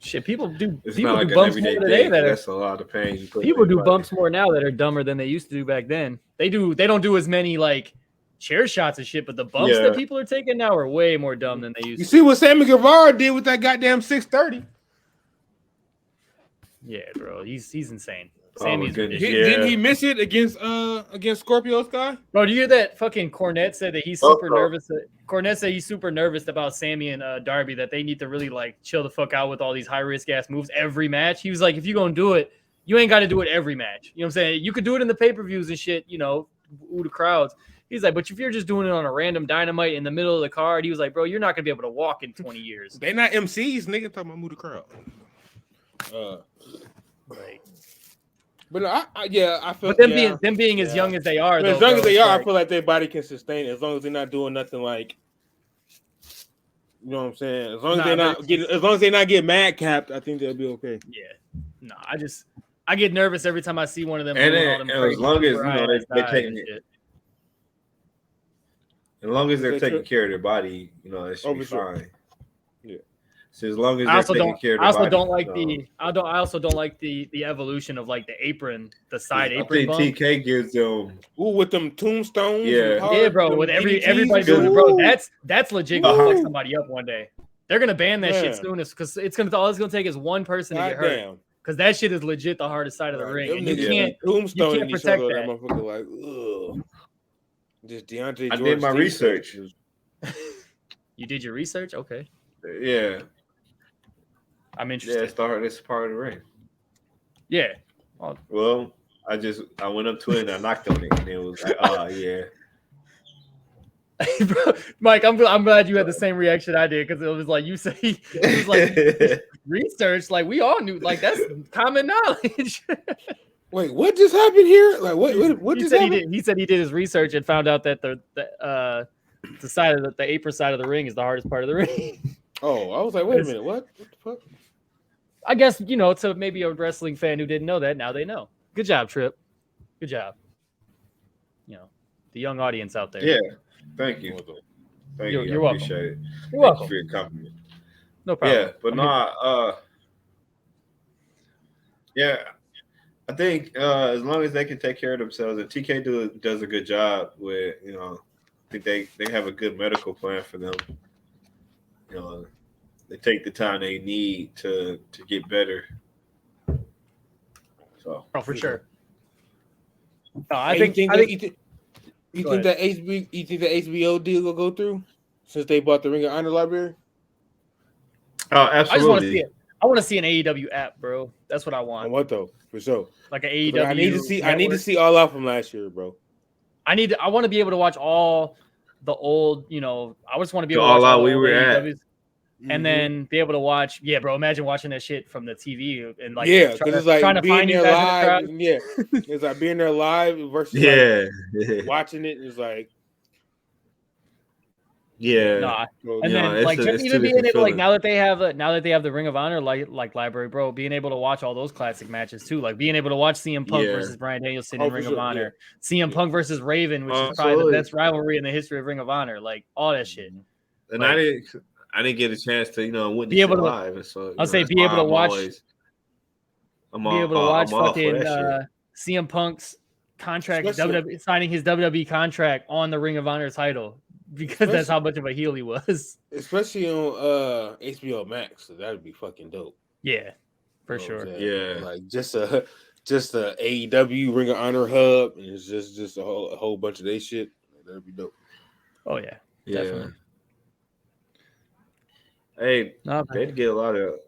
Shit, people do. It's people not do like bumps an more everyday today. thing. That's a lot of pain. People do bumps more now that are dumber than they used to do back then. They don't do as many like chair shots and shit, but the bumps that people are taking now are way more dumb than they used to. You see what Sammy Guevara did with that goddamn 630? Yeah, bro, he's insane. Sammy's Didn't he miss it against Scorpio Sky? Bro, do you hear that fucking Cornette said that he's super nervous? Cornette said he's super nervous about Sammy and Darby, that they need to really like chill the fuck out with all these high risk ass moves every match. He was like, if you're gonna do it, you ain't got to do it every match. You know what I'm saying? You could do it in the pay-per-views and shit, ooh, the crowds. He's like, but if you're just doing it on a random Dynamite in the middle of the card, he was like, bro, you're not gonna be able to walk in 20 years. They not MCs, nigga. Talking about move the crowd. Like, but I feel. But them being as young as they are, as young as they are, I feel like their body can sustain it as long as they're not doing nothing like. You know what I'm saying? As long as they're not getting mad capped, I think they'll be okay. Yeah. No, I get nervous every time I see one of them. And as long as they're taking it. As long as they're taking care of their body, it should be fine. Yeah. So as long as they're taking care of their body. I also don't like the evolution of like the apron, the side apron. I think bump. TK gives them with them tombstones. Yeah, bro. With everybody doing it, bro. That's legit gonna fuck somebody up one day. They're gonna ban that shit soon because all it's gonna take is one person to get hurt. Because that shit is legit the hardest side of the ring. And you can't protect that. Motherfucker like, ugh. Just DeAndre. I did my research. You did your research? Okay. Yeah. I'm interested. Yeah, it's the hardest part of the ring. Yeah. Well, I went up to it and I knocked on it and it was like, yeah. Bro, Mike, I'm glad you had the same reaction I did because it was like you say it was like research, like we all knew, like that's common knowledge. Wait, what just happened here? Like what just happened? He said he did his research and found out that the side of the apron side of the ring is the hardest part of the ring. Oh, I was like, wait a minute, what the fuck? I guess to maybe a wrestling fan who didn't know that, now they know. Good job, Tripp. Good job. The young audience out there. Yeah. Thank you. Thank you. You're welcome. Appreciate it. You're welcome. Thank you for your compliment. No problem. Yeah, but I think as long as they can take care of themselves, and TK does a good job with, I think they have a good medical plan for them. they take the time they need to get better. So, for sure. No, you think that HBO deal will go through since they bought the Ring of Honor library? Oh, absolutely. I just want to see it. I want to see an AEW app, bro. That's what I want. I want though, for sure. Like an AEW. I need to see All Out from last year, bro. I want to be able to watch all the old, I just want to be able to All watch Out all we the were at. AEWs. And then be able to watch, bro. Imagine watching that shit from the TV and like, because it's like trying to find you guys live. Yeah, it's like being there live versus watching it is like, And then like just even being able, like now that they have the Ring of Honor like library, bro, being able to watch all those classic matches too, like being able to watch CM Punk versus Bryan Danielson in Ring of Honor, CM Punk versus Raven, which is probably the best rivalry in the history of Ring of Honor, like all that shit. And like, I didn't get a chance to, witness be able it to live. And so I'll say be able to watch. Be able to watch fucking CM Punk's contract, signing his WWE contract on the Ring of Honor title because that's how much of a heel he was. Especially on HBO Max, so that'd be fucking dope. Yeah, for sure. Yeah, like just a AEW Ring of Honor hub, and it's just a whole bunch of their shit. That'd be dope. Oh yeah, definitely. Hey, they'd get a lot of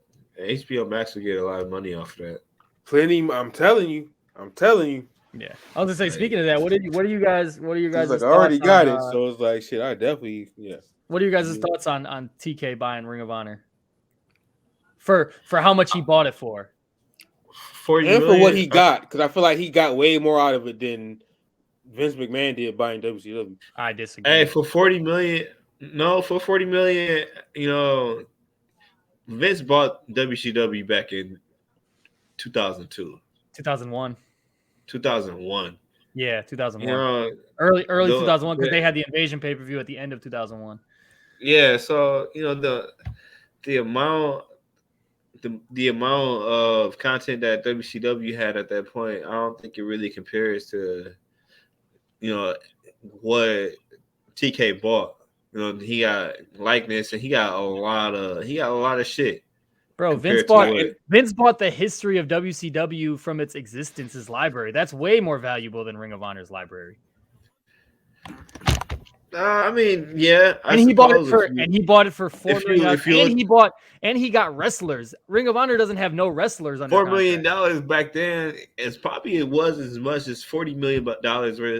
HBO Max would get a lot of money off of that. Plenty, I'm telling you. Yeah, I was gonna say. Speaking of that, what are you guys? Like I already got it, so it's like shit. I definitely What are you guys' thoughts on TK buying Ring of Honor? For how much he bought it for? For what he got, because I feel like he got way more out of it than Vince McMahon did buying WCW. I disagree. Hey, for $40 million. No, for $40 million, Vince bought WCW back in 2002. 2001. 2001. Yeah, 2001. Early 2001 because they had the Invasion pay-per-view at the end of 2001. Yeah, so the amount of content that WCW had at that point, I don't think it really compares to what TK bought. He got likeness and he got a lot of shit. Bro, Vince bought the history of WCW from its existence's library. That's way more valuable than Ring of Honor's library. I mean, yeah. He bought it for $4 million. And he got wrestlers. Ring of Honor doesn't have no wrestlers under $4 million back then. It was as much as $40 million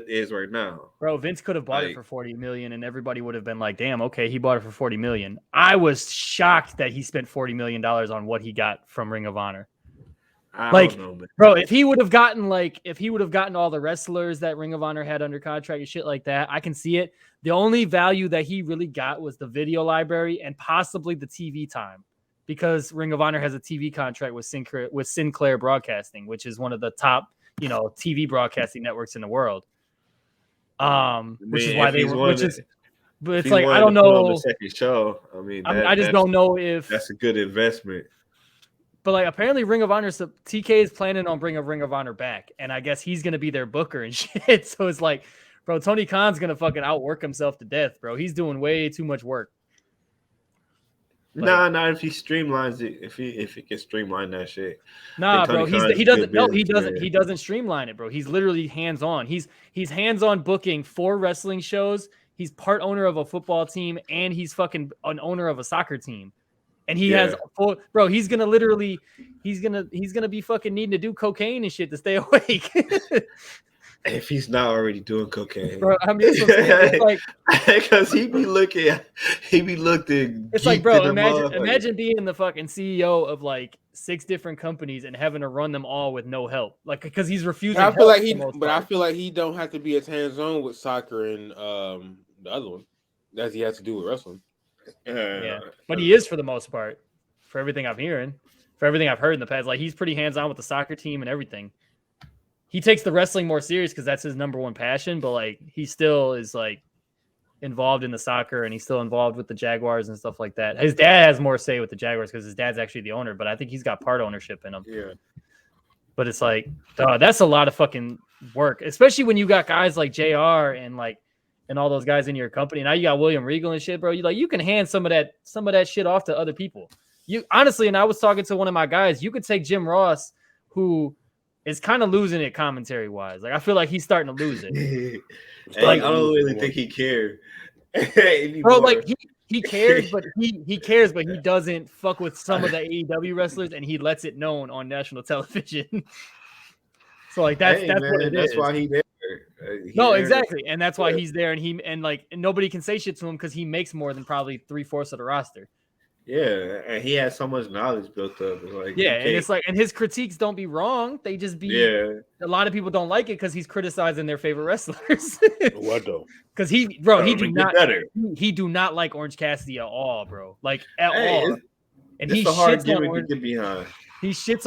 is right now. Bro, Vince could have bought it for $40 million, and everybody would have been like, "Damn, okay, he bought it for $40 million." I was shocked that he spent $40 million on what he got from Ring of Honor. I don't know, man. Bro, if he would have gotten all the wrestlers that Ring of Honor had under contract and shit like that, I can see it. The only value that he really got was the video library and possibly the TV time, because Ring of Honor has a TV contract with Sinclair Broadcasting, which is one of the top, TV broadcasting networks in the world. Which is why but it's like, I don't know. The second show. I mean, I just don't know if that's a good investment. But like, apparently Ring of Honor, TK is planning on bringing Ring of Honor back, and I guess he's gonna be their booker and shit. So it's like, bro, Tony Khan's gonna fucking outwork himself to death, bro. He's doing way too much work. Not if he streamlines it. If he can streamline that shit. Nah, bro. He doesn't streamline it, bro. He's literally hands on. He's hands on booking 4 wrestling shows. He's part owner of a football team, and he's fucking an owner of a soccer team. And he has full, bro. He's gonna be fucking needing to do cocaine and shit to stay awake. If he's not already doing cocaine, bro. I mean, it's like, because he be looking. It's like, bro. Imagine being the fucking CEO of like 6 different companies and having to run them all with no help, like, because he's refusing. I feel like he don't have to be as hands on with soccer and the other one as he has to do with wrestling. Yeah, but he is for the most part, for everything I'm hearing, for everything I've heard in the past. Like, he's pretty hands on with the soccer team and everything. He takes the wrestling more serious because that's his number one passion, but like, he still is like involved in the soccer, and he's still involved with the Jaguars and stuff like that. His dad has more say with the Jaguars because his dad's actually the owner, but I think he's got part ownership in them. Yeah. But it's like, that's a lot of fucking work, especially when you got guys like JR and like and all those guys in your company. Now you got William Regal and shit, bro. You can hand some of that shit off to other people. You honestly, and I was talking to one of my guys, you could take Jim Ross, who is kind of losing it commentary wise. Like I feel like he's starting to lose it. Hey, I don't really think he cares. Bro, like he cares, but he cares, but he doesn't fuck with some of the AEW wrestlers, and he lets it known on national television. So like that's what it is. That's why he there. Exactly, and that's why he's there, and nobody can say shit to him because he makes more than probably 3/4 of the roster. Yeah, and he has so much knowledge built up. And it's like, and his critiques don't be wrong. They just be. A lot of people don't like it because he's criticizing their favorite wrestlers. What though? Because he do not like Orange Cassidy at all, bro. Like at all. And he shits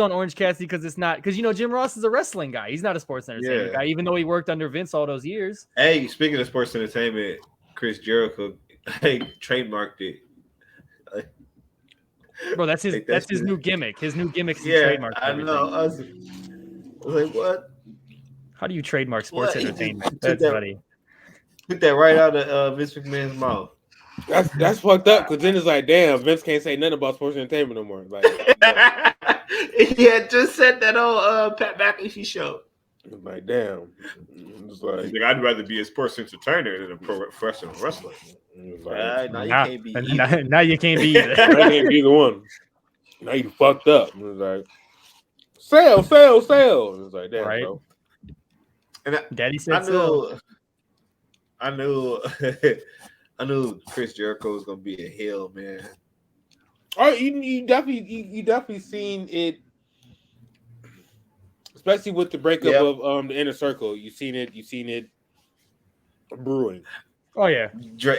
on Orange Cassidy because it's not because Jim Ross is a wrestling guy. He's not a sports entertainment guy, even though he worked under Vince all those years. Hey, speaking of sports entertainment, Chris Jericho, trademarked it. Bro, that's his new gimmick. His new gimmick's trademark. I know. I was like, what? How do you trademark sports entertainment? That's funny. Took that right out of Vince McMahon's mouth. That's fucked up because then it's like, damn, Vince can't say nothing about sports entertainment no more. Like, he had just said that on Pat McAfee show. Like, damn. It's like, I'd rather be a sports entertainer than a professional wrestler. Like, now you can't be either. Now you can't be either one. Now you fucked up. It was like, sell. It was like, damn, right? Bro. And Daddy said I knew Chris Jericho was gonna be a heel, man. Oh, you definitely seen it, especially with the breakup of the Inner Circle. You seen it brewing. Oh yeah, sure.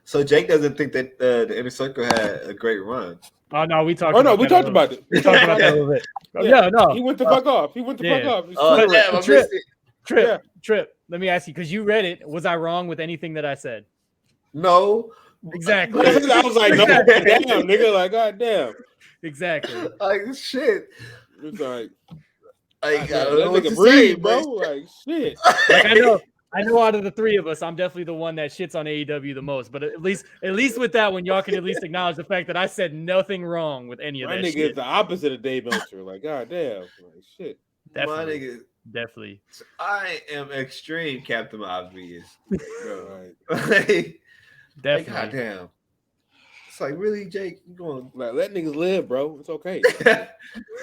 So Jake doesn't think that the Inner Circle had a great run. Oh no, we talked. We talked about it. We talked about that a little bit. No, he went the fuck off. Trip. Let me ask you, because you read it. Was I wrong with anything that I said? No, exactly. I was like, no, damn, nigga, like, goddamn, exactly. Like shit. It's like, I don't know what to say, bro. Like shit. Like I know out of the three of us, I'm definitely the one that shits on AEW the most. But at least with that one, y'all can at least acknowledge the fact that I said nothing wrong with any of that shit. My nigga is the opposite of Dave Meltzer. Like, goddamn, like shit. Definitely. I am extreme Captain Obvious. Bro, definitely. Like, goddamn. It's like, really, Jake? You going like let niggas live, bro? It's okay.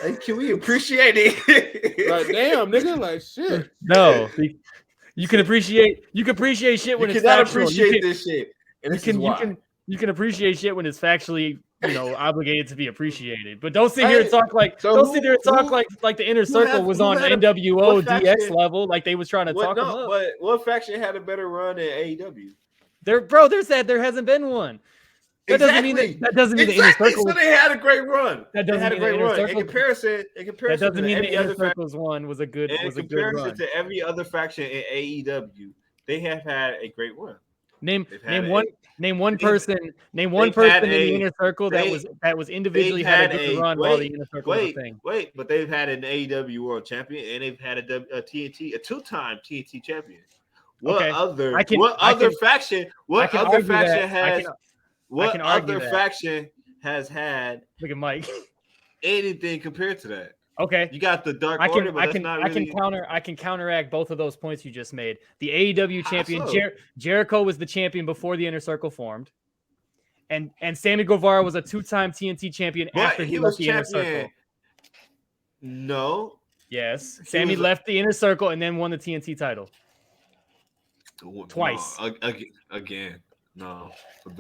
Like, can we appreciate it? Like, damn, nigga, like shit. No. You can appreciate shit when it's factual. Appreciate this shit. And you can appreciate shit when it's factually, obligated to be appreciated. But don't sit here and talk like like the Inner Circle was on NWO DX level, like they was trying to talk them up. But what faction had a better run than AEW? There hasn't been one. That doesn't mean the Inner Circle. So they had a great run. That doesn't mean the Inner Circle. In comparison, that doesn't mean the Inner Circle's one was a good run. In comparison to every other faction in AEW, they have had a great run. Name one person in the Inner Circle that was individually had a good run while the Inner Circle was a thing. But they've had an AEW World Champion and they've had a two-time TNT champion. What other faction has had look at Mike anything compared to that? Okay, you got the Dark Order, but I can counteract both of those points you just made. The AEW champion Jericho was the champion before the Inner Circle formed, and Sammy Guevara was a two-time TNT champion after he left the Inner Circle. No. Yes, Sammy left the Inner Circle and then won the TNT title twice. Again. No.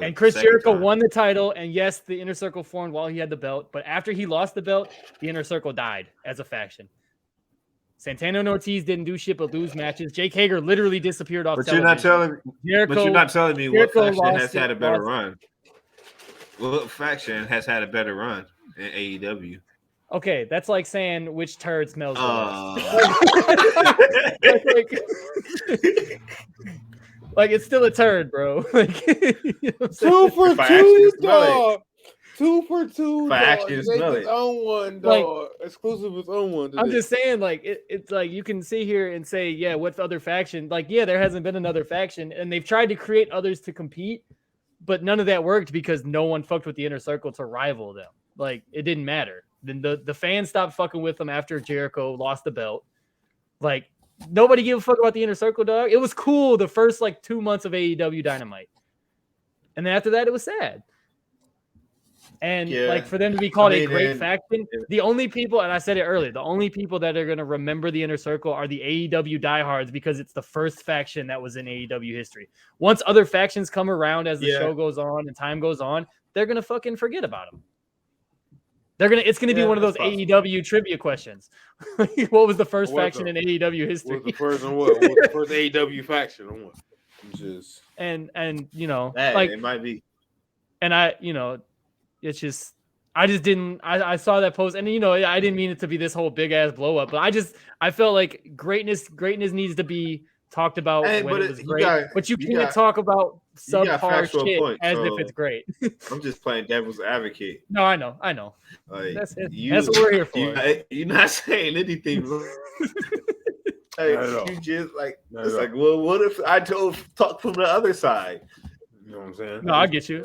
And Chris Jericho won the title, and yes, the Inner Circle formed while he had the belt, but after he lost the belt, the Inner Circle died as a faction. Santana and Ortiz didn't do shit but lose matches. Jake Hager literally disappeared off television. You're not telling me what faction has had a better run. What faction has had a better run in AEW? Okay, that's like saying which turd smells like it's still a turd, bro. Like, 2 for 2, dog. 2 for 2. For action, Jake his own one, dog. Exclusive his own one. I'm just saying, like, it's like you can sit here and say, yeah, what's other faction? Like, yeah, there hasn't been another faction, and they've tried to create others to compete, but none of that worked because no one fucked with the Inner Circle to rival them. Like, it didn't matter. Then the fans stopped fucking with them after Jericho lost the belt. Like, nobody gave a fuck about the Inner Circle, dog. It was cool the first, like, 2 months of AEW Dynamite. And then after that, it was sad. And like for them to be called a great faction, the only people, and I said it earlier, the only people that are going to remember the Inner Circle are the AEW diehards because it's the first faction that was in AEW history. Once other factions come around as the show goes on and time goes on, they're going to fucking forget about them. It's going to be one of those AEW trivia questions. What was the first faction in AEW history? What was the first and what? What was the first AEW faction and what? Just and you know, like it might be. And it's just I saw that post and I didn't mean it to be this whole big ass blow up, but I felt like greatness needs to be talked about when it was great, but you can't talk about subpar shit as if it's great. I'm just playing devil's advocate. No, I know. Like, that's what we're here for. You're not saying anything. You just like it's like, well, what if I talk from the other side? You know what I'm saying? No, I get you.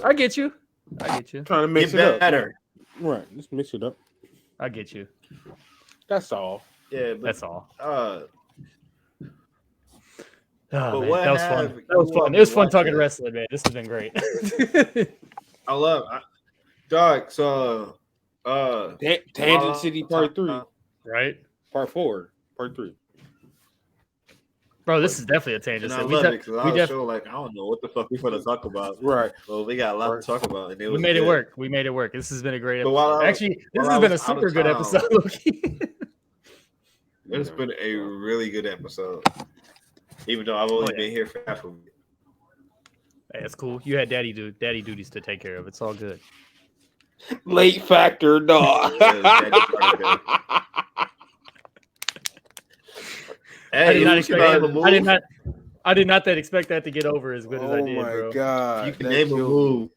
Trying to mix it up. Better. Right. Just mix it up. I get you. That's all. Yeah, but, that's all. But man, that was fun. That was fun. It was fun talking wrestling, man. This has been great. I love dog. So Tangent City Part 3. Right? Part 4. Part 3. Bro, this is definitely a tangent. I love it because I was so like, I don't know what the fuck we're going to talk about. Right. Well, we got a lot to talk about. And we made it work. This has been a great episode. Actually, this has been a super good episode. It's been a really good episode. Even though I've only been here for half of it. Hey, that's cool. You had daddy duties to take care of. It's all good. Late factor, dog. Hey, I did not expect that to get over as good as I did, bro. Oh my god! You can name a move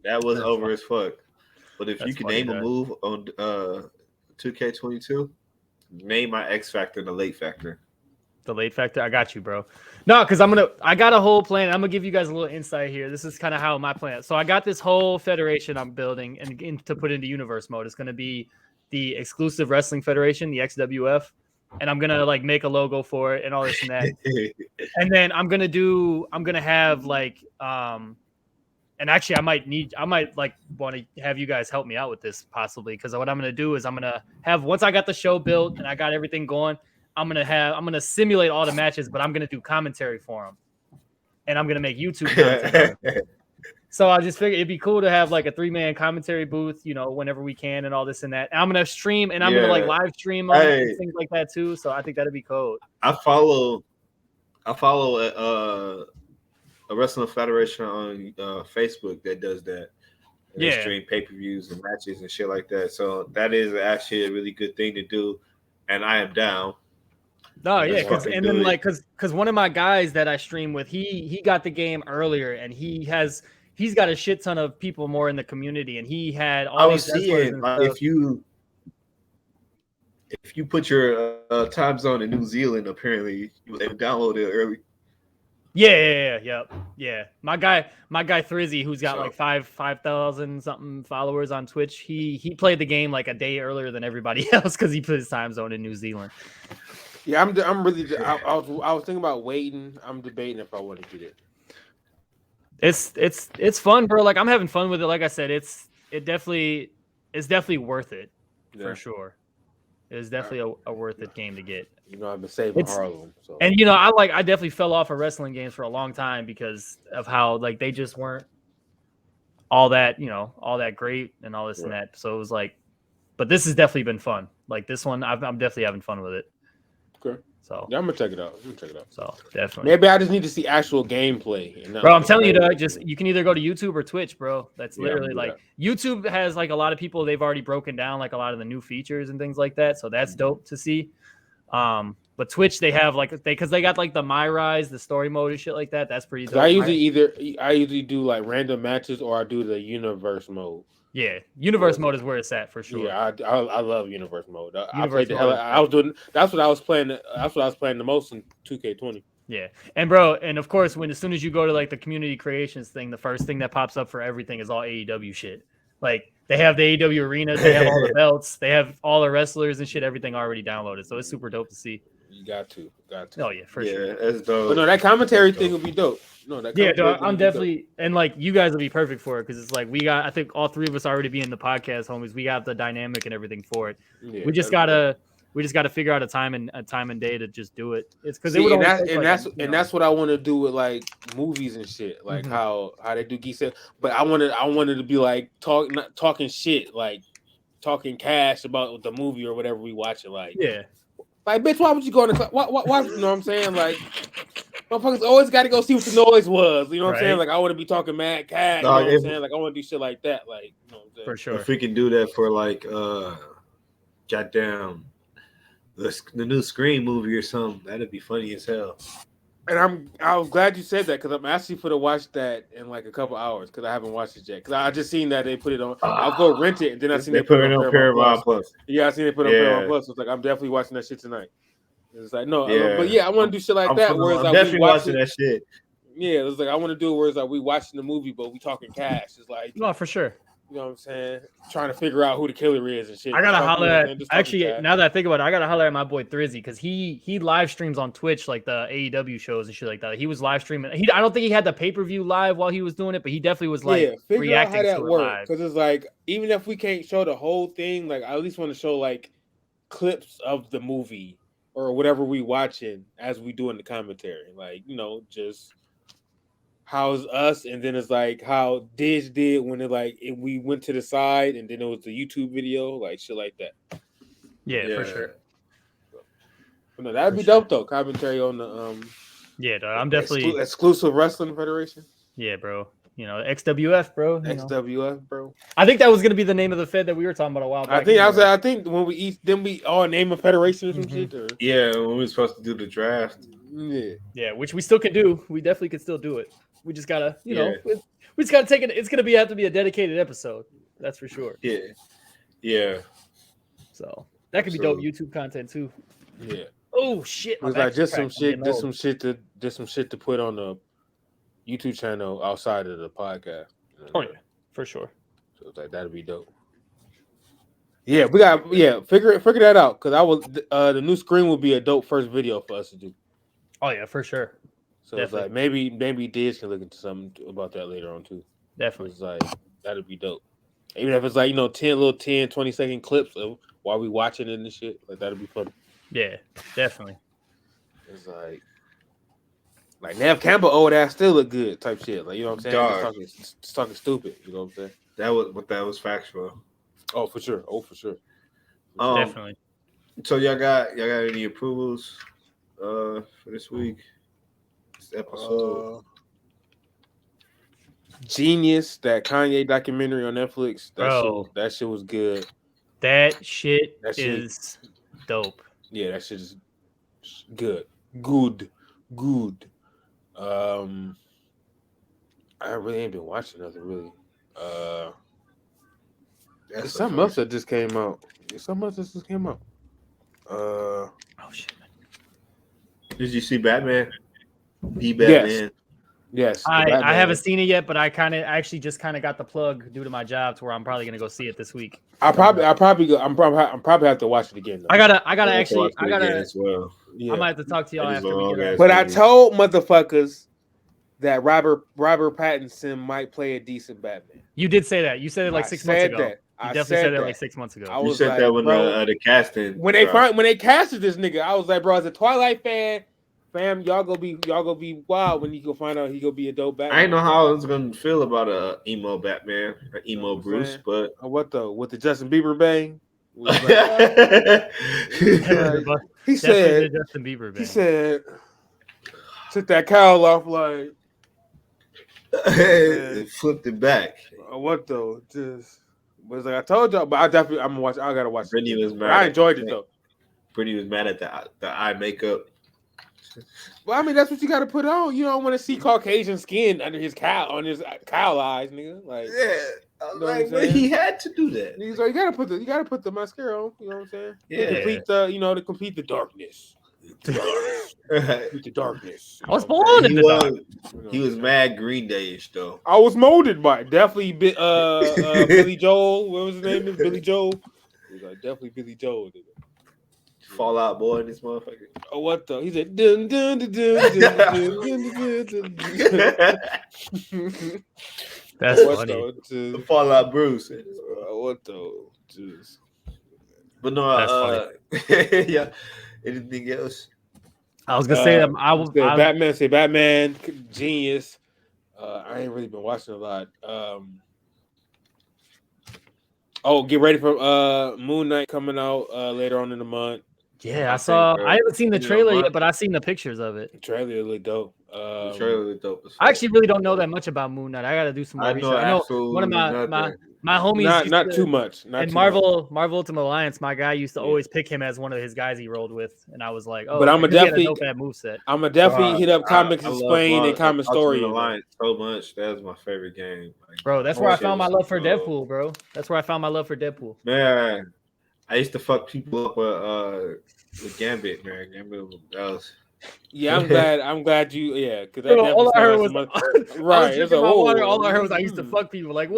that was over as fuck. But if you can name a move on 2K22, name my X factor and the late factor. The late factor, I got you, bro. No, because I got a whole plan. I'm gonna give you guys a little insight here. This is kind of how my plan. So I got this whole federation I'm building and to put into universe mode. It's gonna be the Exclusive Wrestling Federation, the XWF. And I'm gonna like make a logo for it and all this and that. And then I'm gonna have like and actually I might like want to have you guys help me out with this possibly, because what I'm gonna do is I'm gonna have, once I got the show built and I got everything going, I'm gonna simulate all the matches, but I'm gonna do commentary for them. And I'm gonna make YouTube content. So I just figured it'd be cool to have like a 3-man commentary booth, whenever we can and all this and that. And I'm going to stream and I'm going to like live stream on things like that too. So I think that'd be cool. I follow a wrestling federation on Facebook that does that. They stream pay-per-views and matches and shit like that. So that is actually a really good thing to do. And I am down. No, yeah, because one of my guys that I stream with, he got the game earlier and he's got a shit ton of people more in the community, and he had all. I was seeing if you put your time zone in New Zealand, apparently you were able to download it early. Yeah. My guy Thrizzy, who's got like 5,000 something followers on Twitch, he played the game like a day earlier than everybody else because he put his time zone in New Zealand. Yeah, I'm really. I was thinking about waiting. I'm debating if I want to get it. It's fun, bro. Like I'm having fun with it. Like I said, it's definitely worth it for sure. It's definitely a worth it game to get. I've been saving Harlem. So. And I definitely fell off of wrestling games for a long time because of how like they just weren't all that great and all this and that. So it was like, but this has definitely been fun. Like this one, I'm definitely having fun with it. Okay. So yeah, I'm gonna check it out. So definitely. Maybe I just need to see actual gameplay. Bro, I'm telling you, you can either go to YouTube or Twitch, bro. That's literally like YouTube has like a lot of people. They've already broken down like a lot of the new features and things like that. So that's dope to see. But Twitch, they have like because they got like the My Rise, the story mode and shit like that. That's pretty dope. I usually do like random matches or I do the universe mode. Yeah, universe mode is where it's at for sure. Yeah, I love universe mode. I played the hell. I was doing. That's what I was playing. That's what I was playing the most in 2K20. Yeah, and bro, and of course, as soon as you go to like the community creations thing, the first thing that pops up for everything is all AEW shit. Like they have the AEW arena, they have all the belts, they have all the wrestlers and shit, everything already downloaded. So it's super dope to see. You got to. Oh yeah, for sure. Yeah, that's dope. But no, that commentary thing will be dope. No, that dog, I'm definitely and like you guys will be perfect for it because it's like I think all three of us already be in the podcast, homies. We got the dynamic and everything for it. Yeah, we just gotta figure out a time and day to just do it. It's because that's what I want to do with like movies and shit, like how they do geek stuff. But I wanted to be like talking shit, like talking cash about the movie or whatever we watching. Like like bitch, why would you go in the what you know what I'm saying? Like motherfuckers always got to go see what the noise was. You know what I'm saying? Like I want to be talking mad cash. You know what I'm saying? Like I want to do shit like that. Like you know what I'm saying? For sure. If we can do that for like goddamn. The new Scream movie or something, that'd be funny as hell. And I was glad you said that because I'm actually for to watch that in like a couple hours because I haven't watched it yet. Because I just seen that they put it on. I'll go rent it and then I seen they put it on Paramount Plus. Yeah, I seen they put it on Paramount Plus. So it's like I'm definitely watching that shit tonight. It's like no, but yeah, I want to do shit like that. Whereas I'm definitely watching that shit. Yeah, it's like I want to do it where it's like we watching the movie but we talking cash. It's like no, for sure. You know what I'm saying? Trying to figure out who the killer is and shit. I gotta holler at now that I think about it, I gotta holler at my boy Thrizzy because he live streams on Twitch like the AEW shows and shit like that. He was live streaming. I don't think he had the pay-per-view live while he was doing it, but he definitely was like reacting to it live. Because it's like even if we can't show the whole thing, like I at least want to show like clips of the movie or whatever we watching as we doing the commentary. Like, you know, just how's us, and then it's like how Dish did when we went to the side, and then it was the YouTube video, like shit like that. Yeah. For sure. But no, that'd be dope though. Commentary on the I'm definitely exclusive wrestling federation. Yeah, bro. You know, XWF, bro. XWF, bro. I think that was gonna be the name of the fed that we were talking about a while back. I think when we all name a federation or some shit. Or... Yeah, when we were supposed to do the draft. Yeah, which we still can do. We definitely could still do it. We just gotta, we just gotta take it. It's gonna have to be a dedicated episode. That's for sure. Yeah. So that could be dope YouTube content too. Yeah. Oh shit! It's like just some shit to put on the YouTube channel outside of the podcast. Oh yeah, for sure. So it's like that'd be dope. Yeah, we got figure that out because the new screen will be a dope first video for us to do. Oh yeah, for sure. So definitely. It's like maybe Diz can look into something about that later on too. Definitely. It's like that'd be dope. Even if it's like 10, 20 second clips of while we watching it and shit, like that'd be fun. Yeah, definitely. It's like Nev Campbell old ass still look good type shit. Like you know what I'm saying? Just talking stupid. You know what I'm saying? That was factual. Oh for sure. Definitely. So y'all got any approvals for this week? This episode. Genius, that Kanye documentary on Netflix. That shit was good. That shit is dope. Yeah, that shit is good. Good. I really ain't been watching nothing really. There's something else that just came out. Oh shit, man. Did you see Batman? The Batman. Yes. I haven't seen it yet, but I actually just got the plug due to my job to where I'm probably gonna go see it this week. I'm probably have to watch it again. Though. I gotta as well. Yeah. I might have to talk to y'all after we get But I told motherfuckers that Robert Pattinson might play a decent Batman. You did say that. You said it like 6 months ago. You definitely said it like 6 months ago. You said that when the casting. When they casted this nigga, I was like, bro, as a Twilight fan, fam, y'all go be wild when you go find out he gonna be a dope Batman. I didn't know how I was gonna feel about a emo Batman, an emo Bruce, but what though? With the Justin Bieber bang? He said Justin Bieber bang. He said took that cowl off like flipped it back. What though? Just was like I told y'all, but I'm gonna watch. I gotta watch. Brittany was mad. I enjoyed it though. Brittany was mad at the eye makeup. Well, I mean, that's what you got to put on. You don't want to see Caucasian skin under his cowl eyes, nigga. Like, but he had to do that. He's like, you gotta put the mascara on. You know what I'm saying? Yeah. To complete the darkness. The darkness. I was born in the dark. He was mad Green Day-ish though. I was molded by it. Definitely Billy Joel. What was his name? Billy Joel. He was like, definitely Billy Joel. Fallout Boy in this motherfucker. Oh, what the? He said, dun, dun, dun, dun, dun, dun, dun, dun. That's funny. The Fallout Bruce. What the? Jeez. But no, yeah. Anything else? I was gonna say Batman, genius. I ain't really been watching a lot. Get ready for Moon Knight coming out later on in the month. Yeah, I haven't seen the trailer yet, but I've seen the pictures of it. The trailer looked dope. I actually really don't know that much about Moon Knight. I got to do some more research. I know one of my homies. Not too much. Marvel Ultimate Alliance, my guy used to always pick him as one of his guys he rolled with, and I was like, oh, but I'm definitely moveset. I'm gonna definitely hit up Comics Explained and Comic Story. Alliance so much. That's my favorite game, bro. That's where I found my love for Deadpool, bro. That's where I found my love for Deadpool. Man, I used to fuck people up with Gambit, man. Gambit was. Yeah, I'm glad you. Yeah, because all I heard was right. All I heard was I used to fuck people. Like,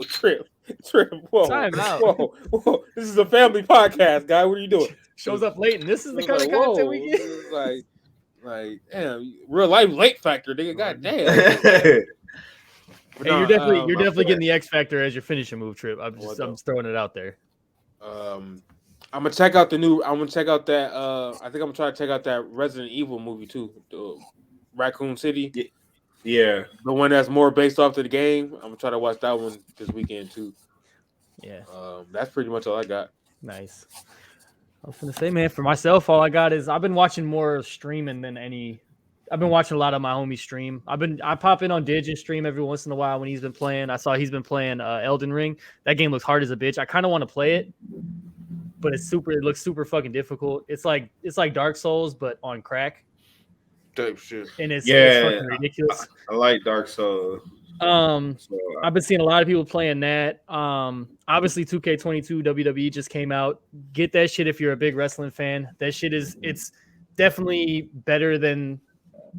Trip. Whoa, time out. Whoa. This is a family podcast, guy. What are you doing? Shows up late, and this is the kind of content we get. Like, damn, real life late factor, nigga. God damn. Hey, you're definitely getting the X Factor as your finishing move, Trip. I'm just throwing it out there. I'm gonna check out that. I think I'm gonna try to check out that Resident Evil movie too, Raccoon City. Yeah, the one that's more based off of the game. I'm gonna try to watch that one this weekend too. Yeah, that's pretty much all I got. Nice. I was gonna say, man, for myself, all I got is I've been watching more streaming than any. I've been watching a lot of my homie stream. I pop in on Digin stream every once in a while when he's been playing. I saw he's been playing Elden Ring. That game looks hard as a bitch. I kind of want to play it, but it looks super fucking difficult. It's like Dark Souls, but on crack. Type shit. And it's fucking ridiculous. I like Dark Souls. I've been seeing a lot of people playing that. Obviously 2K22 WWE just came out. Get that shit if you're a big wrestling fan. That shit it's definitely better than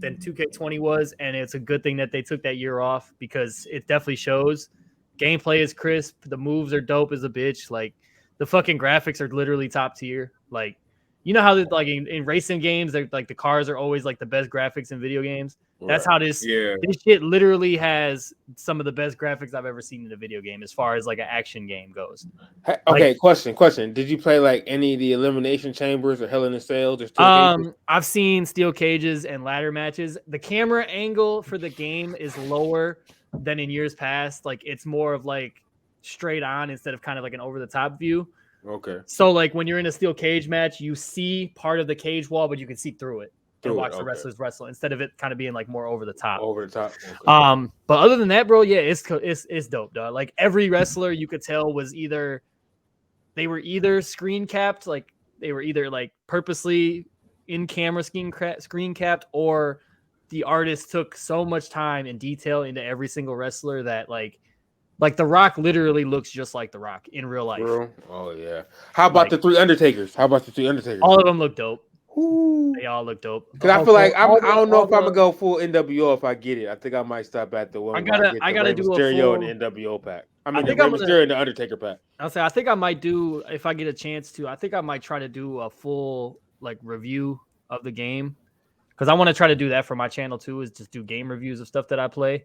2K20 was, and it's a good thing that they took that year off because it definitely shows. Gameplay is crisp. The moves are dope as a bitch. Like, the fucking graphics are literally top tier. Like, you know how like in racing games, they're like the cars are always like the best graphics in video games. That's how this shit literally has some of the best graphics I've ever seen in a video game as far as like an action game goes. Okay, question. Did you play like any of the Elimination Chambers or Hell in a Cell? I've seen steel cages and ladder matches. The camera angle for the game is lower than in years past. Like, it's more of like straight on instead of kind of like an over the top view. Okay. So like when you're in a steel cage match, you see part of the cage wall, but you can see through it and watch the wrestlers wrestle instead of it kind of being like more over the top. Okay. But other than that, bro, yeah, it's dope, dog. Like, every wrestler you could tell was either screen capped, like they were either like purposely in camera screen capped, or the artist took so much time and detail into every single wrestler that like The Rock literally looks just like The Rock in real life. Bro. Oh, yeah. How about the three Undertakers? All of them look dope. Ooh. They all look dope. Because I feel like I don't know if I'm going to go full NWO if I get it. I think I might stop at the one I gotta do Mysterio and the NWO pack. I mean, the Mysterio and the Undertaker pack. I think I might do, if I get a chance to, I think I might try to do a full like review of the game. Because I want to try to do that for my channel too, is just do game reviews of stuff that I play.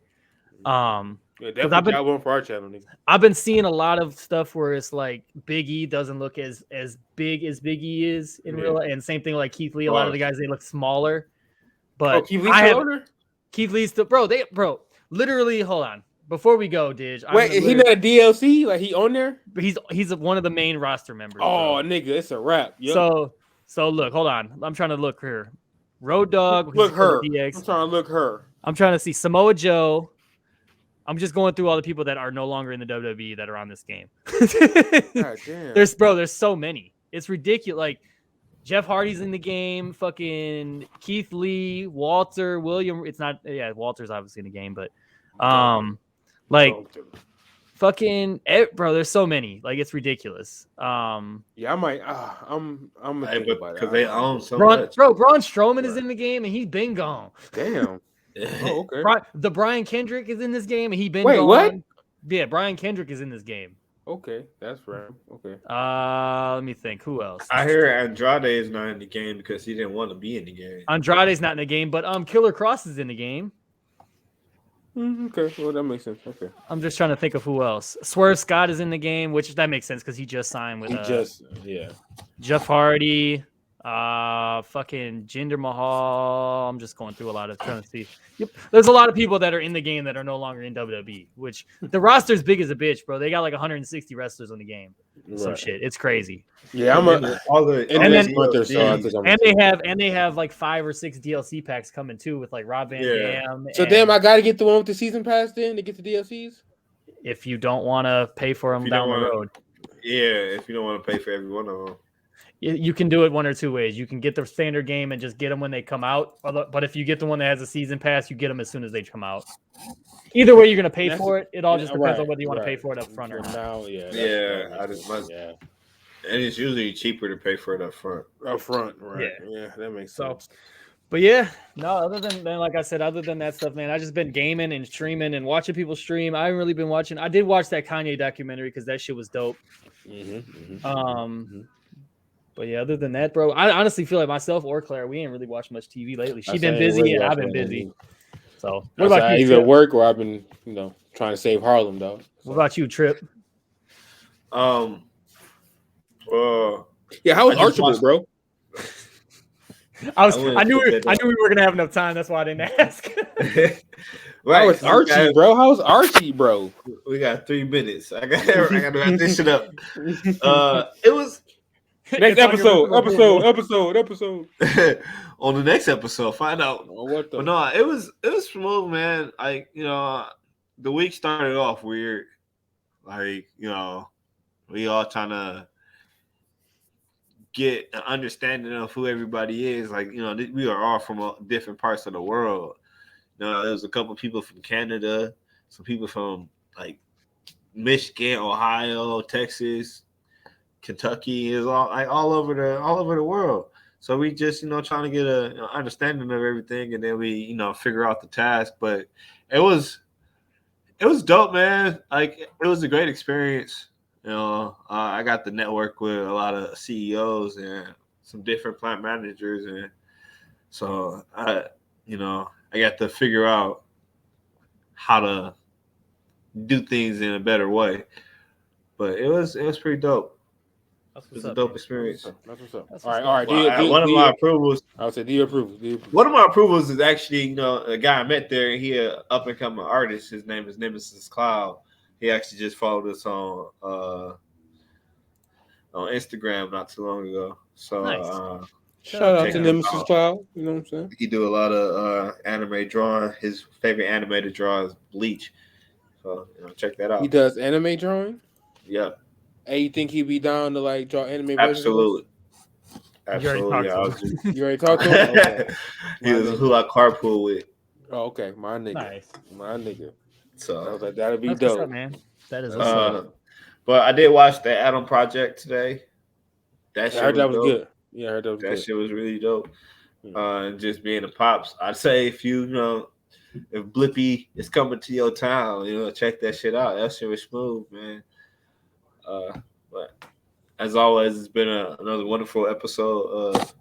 Yeah, definitely got one for our channel. Nigga. I've been seeing a lot of stuff where it's like Big E doesn't look as big as Big E is in real life, and same thing like Keith Lee. A lot of the guys, they look smaller. But Keith Lee's Keith Lee's still, bro. Literally, hold on. Before we go, Dig. Wait, he not a DLC? Like, he on there? He's one of the main roster members. Oh, bro. Nigga, it's a wrap. Yep. So look, hold on. I'm trying to look here. Road Dogg. Look her. I'm trying to look her. I'm trying to see Samoa Joe. I'm just going through all the people that are no longer in the WWE that are on this game. God damn. There's so many. It's ridiculous. Like Jeff Hardy's in the game. Fucking Keith Lee, Walter, William. It's not. Yeah, Walter's obviously in the game, but like fucking bro. There's so many. Like it's ridiculous. Yeah, I might. I'm thinking about it because they own so much. Bro, Braun Strowman is in the game and he's been gone. Damn. Oh, okay. The Brian Kendrick is in this game and he been Wait, gone. what? Yeah, Brian Kendrick is in this game. Okay, that's right. Okay. Let me think. Who else? I hear Andrade is not in the game because he didn't want to be in the game. Andrade's not in the game, but Killer Cross is in the game. Okay, well that makes sense. Okay. I'm just trying to think of who else. Swerve Scott is in the game, which that makes sense because he just signed with. Jeff Hardy. Fucking Jinder Mahal. I'm just going through a lot of trying to see. Yep. There's a lot of people that are in the game that are no longer in WWE, which the roster's big as a bitch, bro. They got like 160 wrestlers in the game. Right. Some shit. It's crazy. Yeah, and they have like 5 or 6 DLC packs coming too with like Rob Van Dam. So damn, I gotta get the one with the season pass then to get the DLCs. If you don't want to pay for them down the road. Yeah, if you don't want to pay for every one of them. You can do it one or two ways. You can get the standard game and just get them when they come out. But if you get the one that has a season pass, you get them as soon as they come out. Either way, you're going to pay for it. It all just depends on whether you want to pay for it up front or not. And it's usually cheaper to pay for it up front. Up front, right. Yeah, that makes sense. But yeah, no, other than like I said, other than that stuff, man, I just been gaming and streaming and watching people stream. I haven't really been watching. I did watch that Kanye documentary because that shit was dope. But yeah, other than that, bro, I honestly feel like myself or Claire, we ain't really watched much TV lately. She's been busy and I've been busy. So what about you? Either work or I've been, trying to save Harlem, though. So. What about you, Trip? Yeah, how was Archibald, bro? I knew we were gonna have enough time. That's why I didn't ask. How was Archie, bro? How's Archie, bro? We got 3 minutes. I got to wrap this shit up. It was. Next episode. On the next episode, find out. But no, it was smooth, man. Like, the week started off weird. Like, we all trying to get an understanding of who everybody is. Like, we are all from different parts of the world. There was a couple people from Canada, some people from like Michigan, Ohio, Texas. Kentucky is all over the world. So we just trying to get an understanding of everything, and then we figure out the task. But it was dope, man. Like it was a great experience. I got to network with a lot of CEOs and some different plant managers, and so I got to figure out how to do things in a better way. But it was pretty dope. It was a dope experience. That's what's up. All right. One of my approvals. I would say, do you approve? One of my approvals is actually, a guy I met there. He an up and coming artist. His name is Nemesis Cloud. He actually just followed us on Instagram not too long ago. So nice. Shout out to Nemesis Cloud. You know what I'm saying? He do a lot of anime drawing. His favorite animated draw is Bleach. So check that out. He does anime drawing. Yeah. Hey, you think he'd be down to draw anime? Absolutely. You already talked to him? Okay. He was who I carpool with. Oh, okay. My nigga. Nice. My nigga. So I was like, that'd be That's dope. what's up, man. That is awesome. But I did watch the Atom Project today. I heard that was good. Yeah, I heard that was good. That shit was really dope. And just being a pops. I'd say if if Blippi is coming to your town, check that shit out. That shit was smooth, man. But as always, it's been another wonderful episode of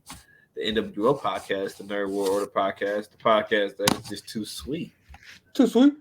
the NWO podcast, the Nerd World Order podcast, the podcast that is just too sweet. Too sweet.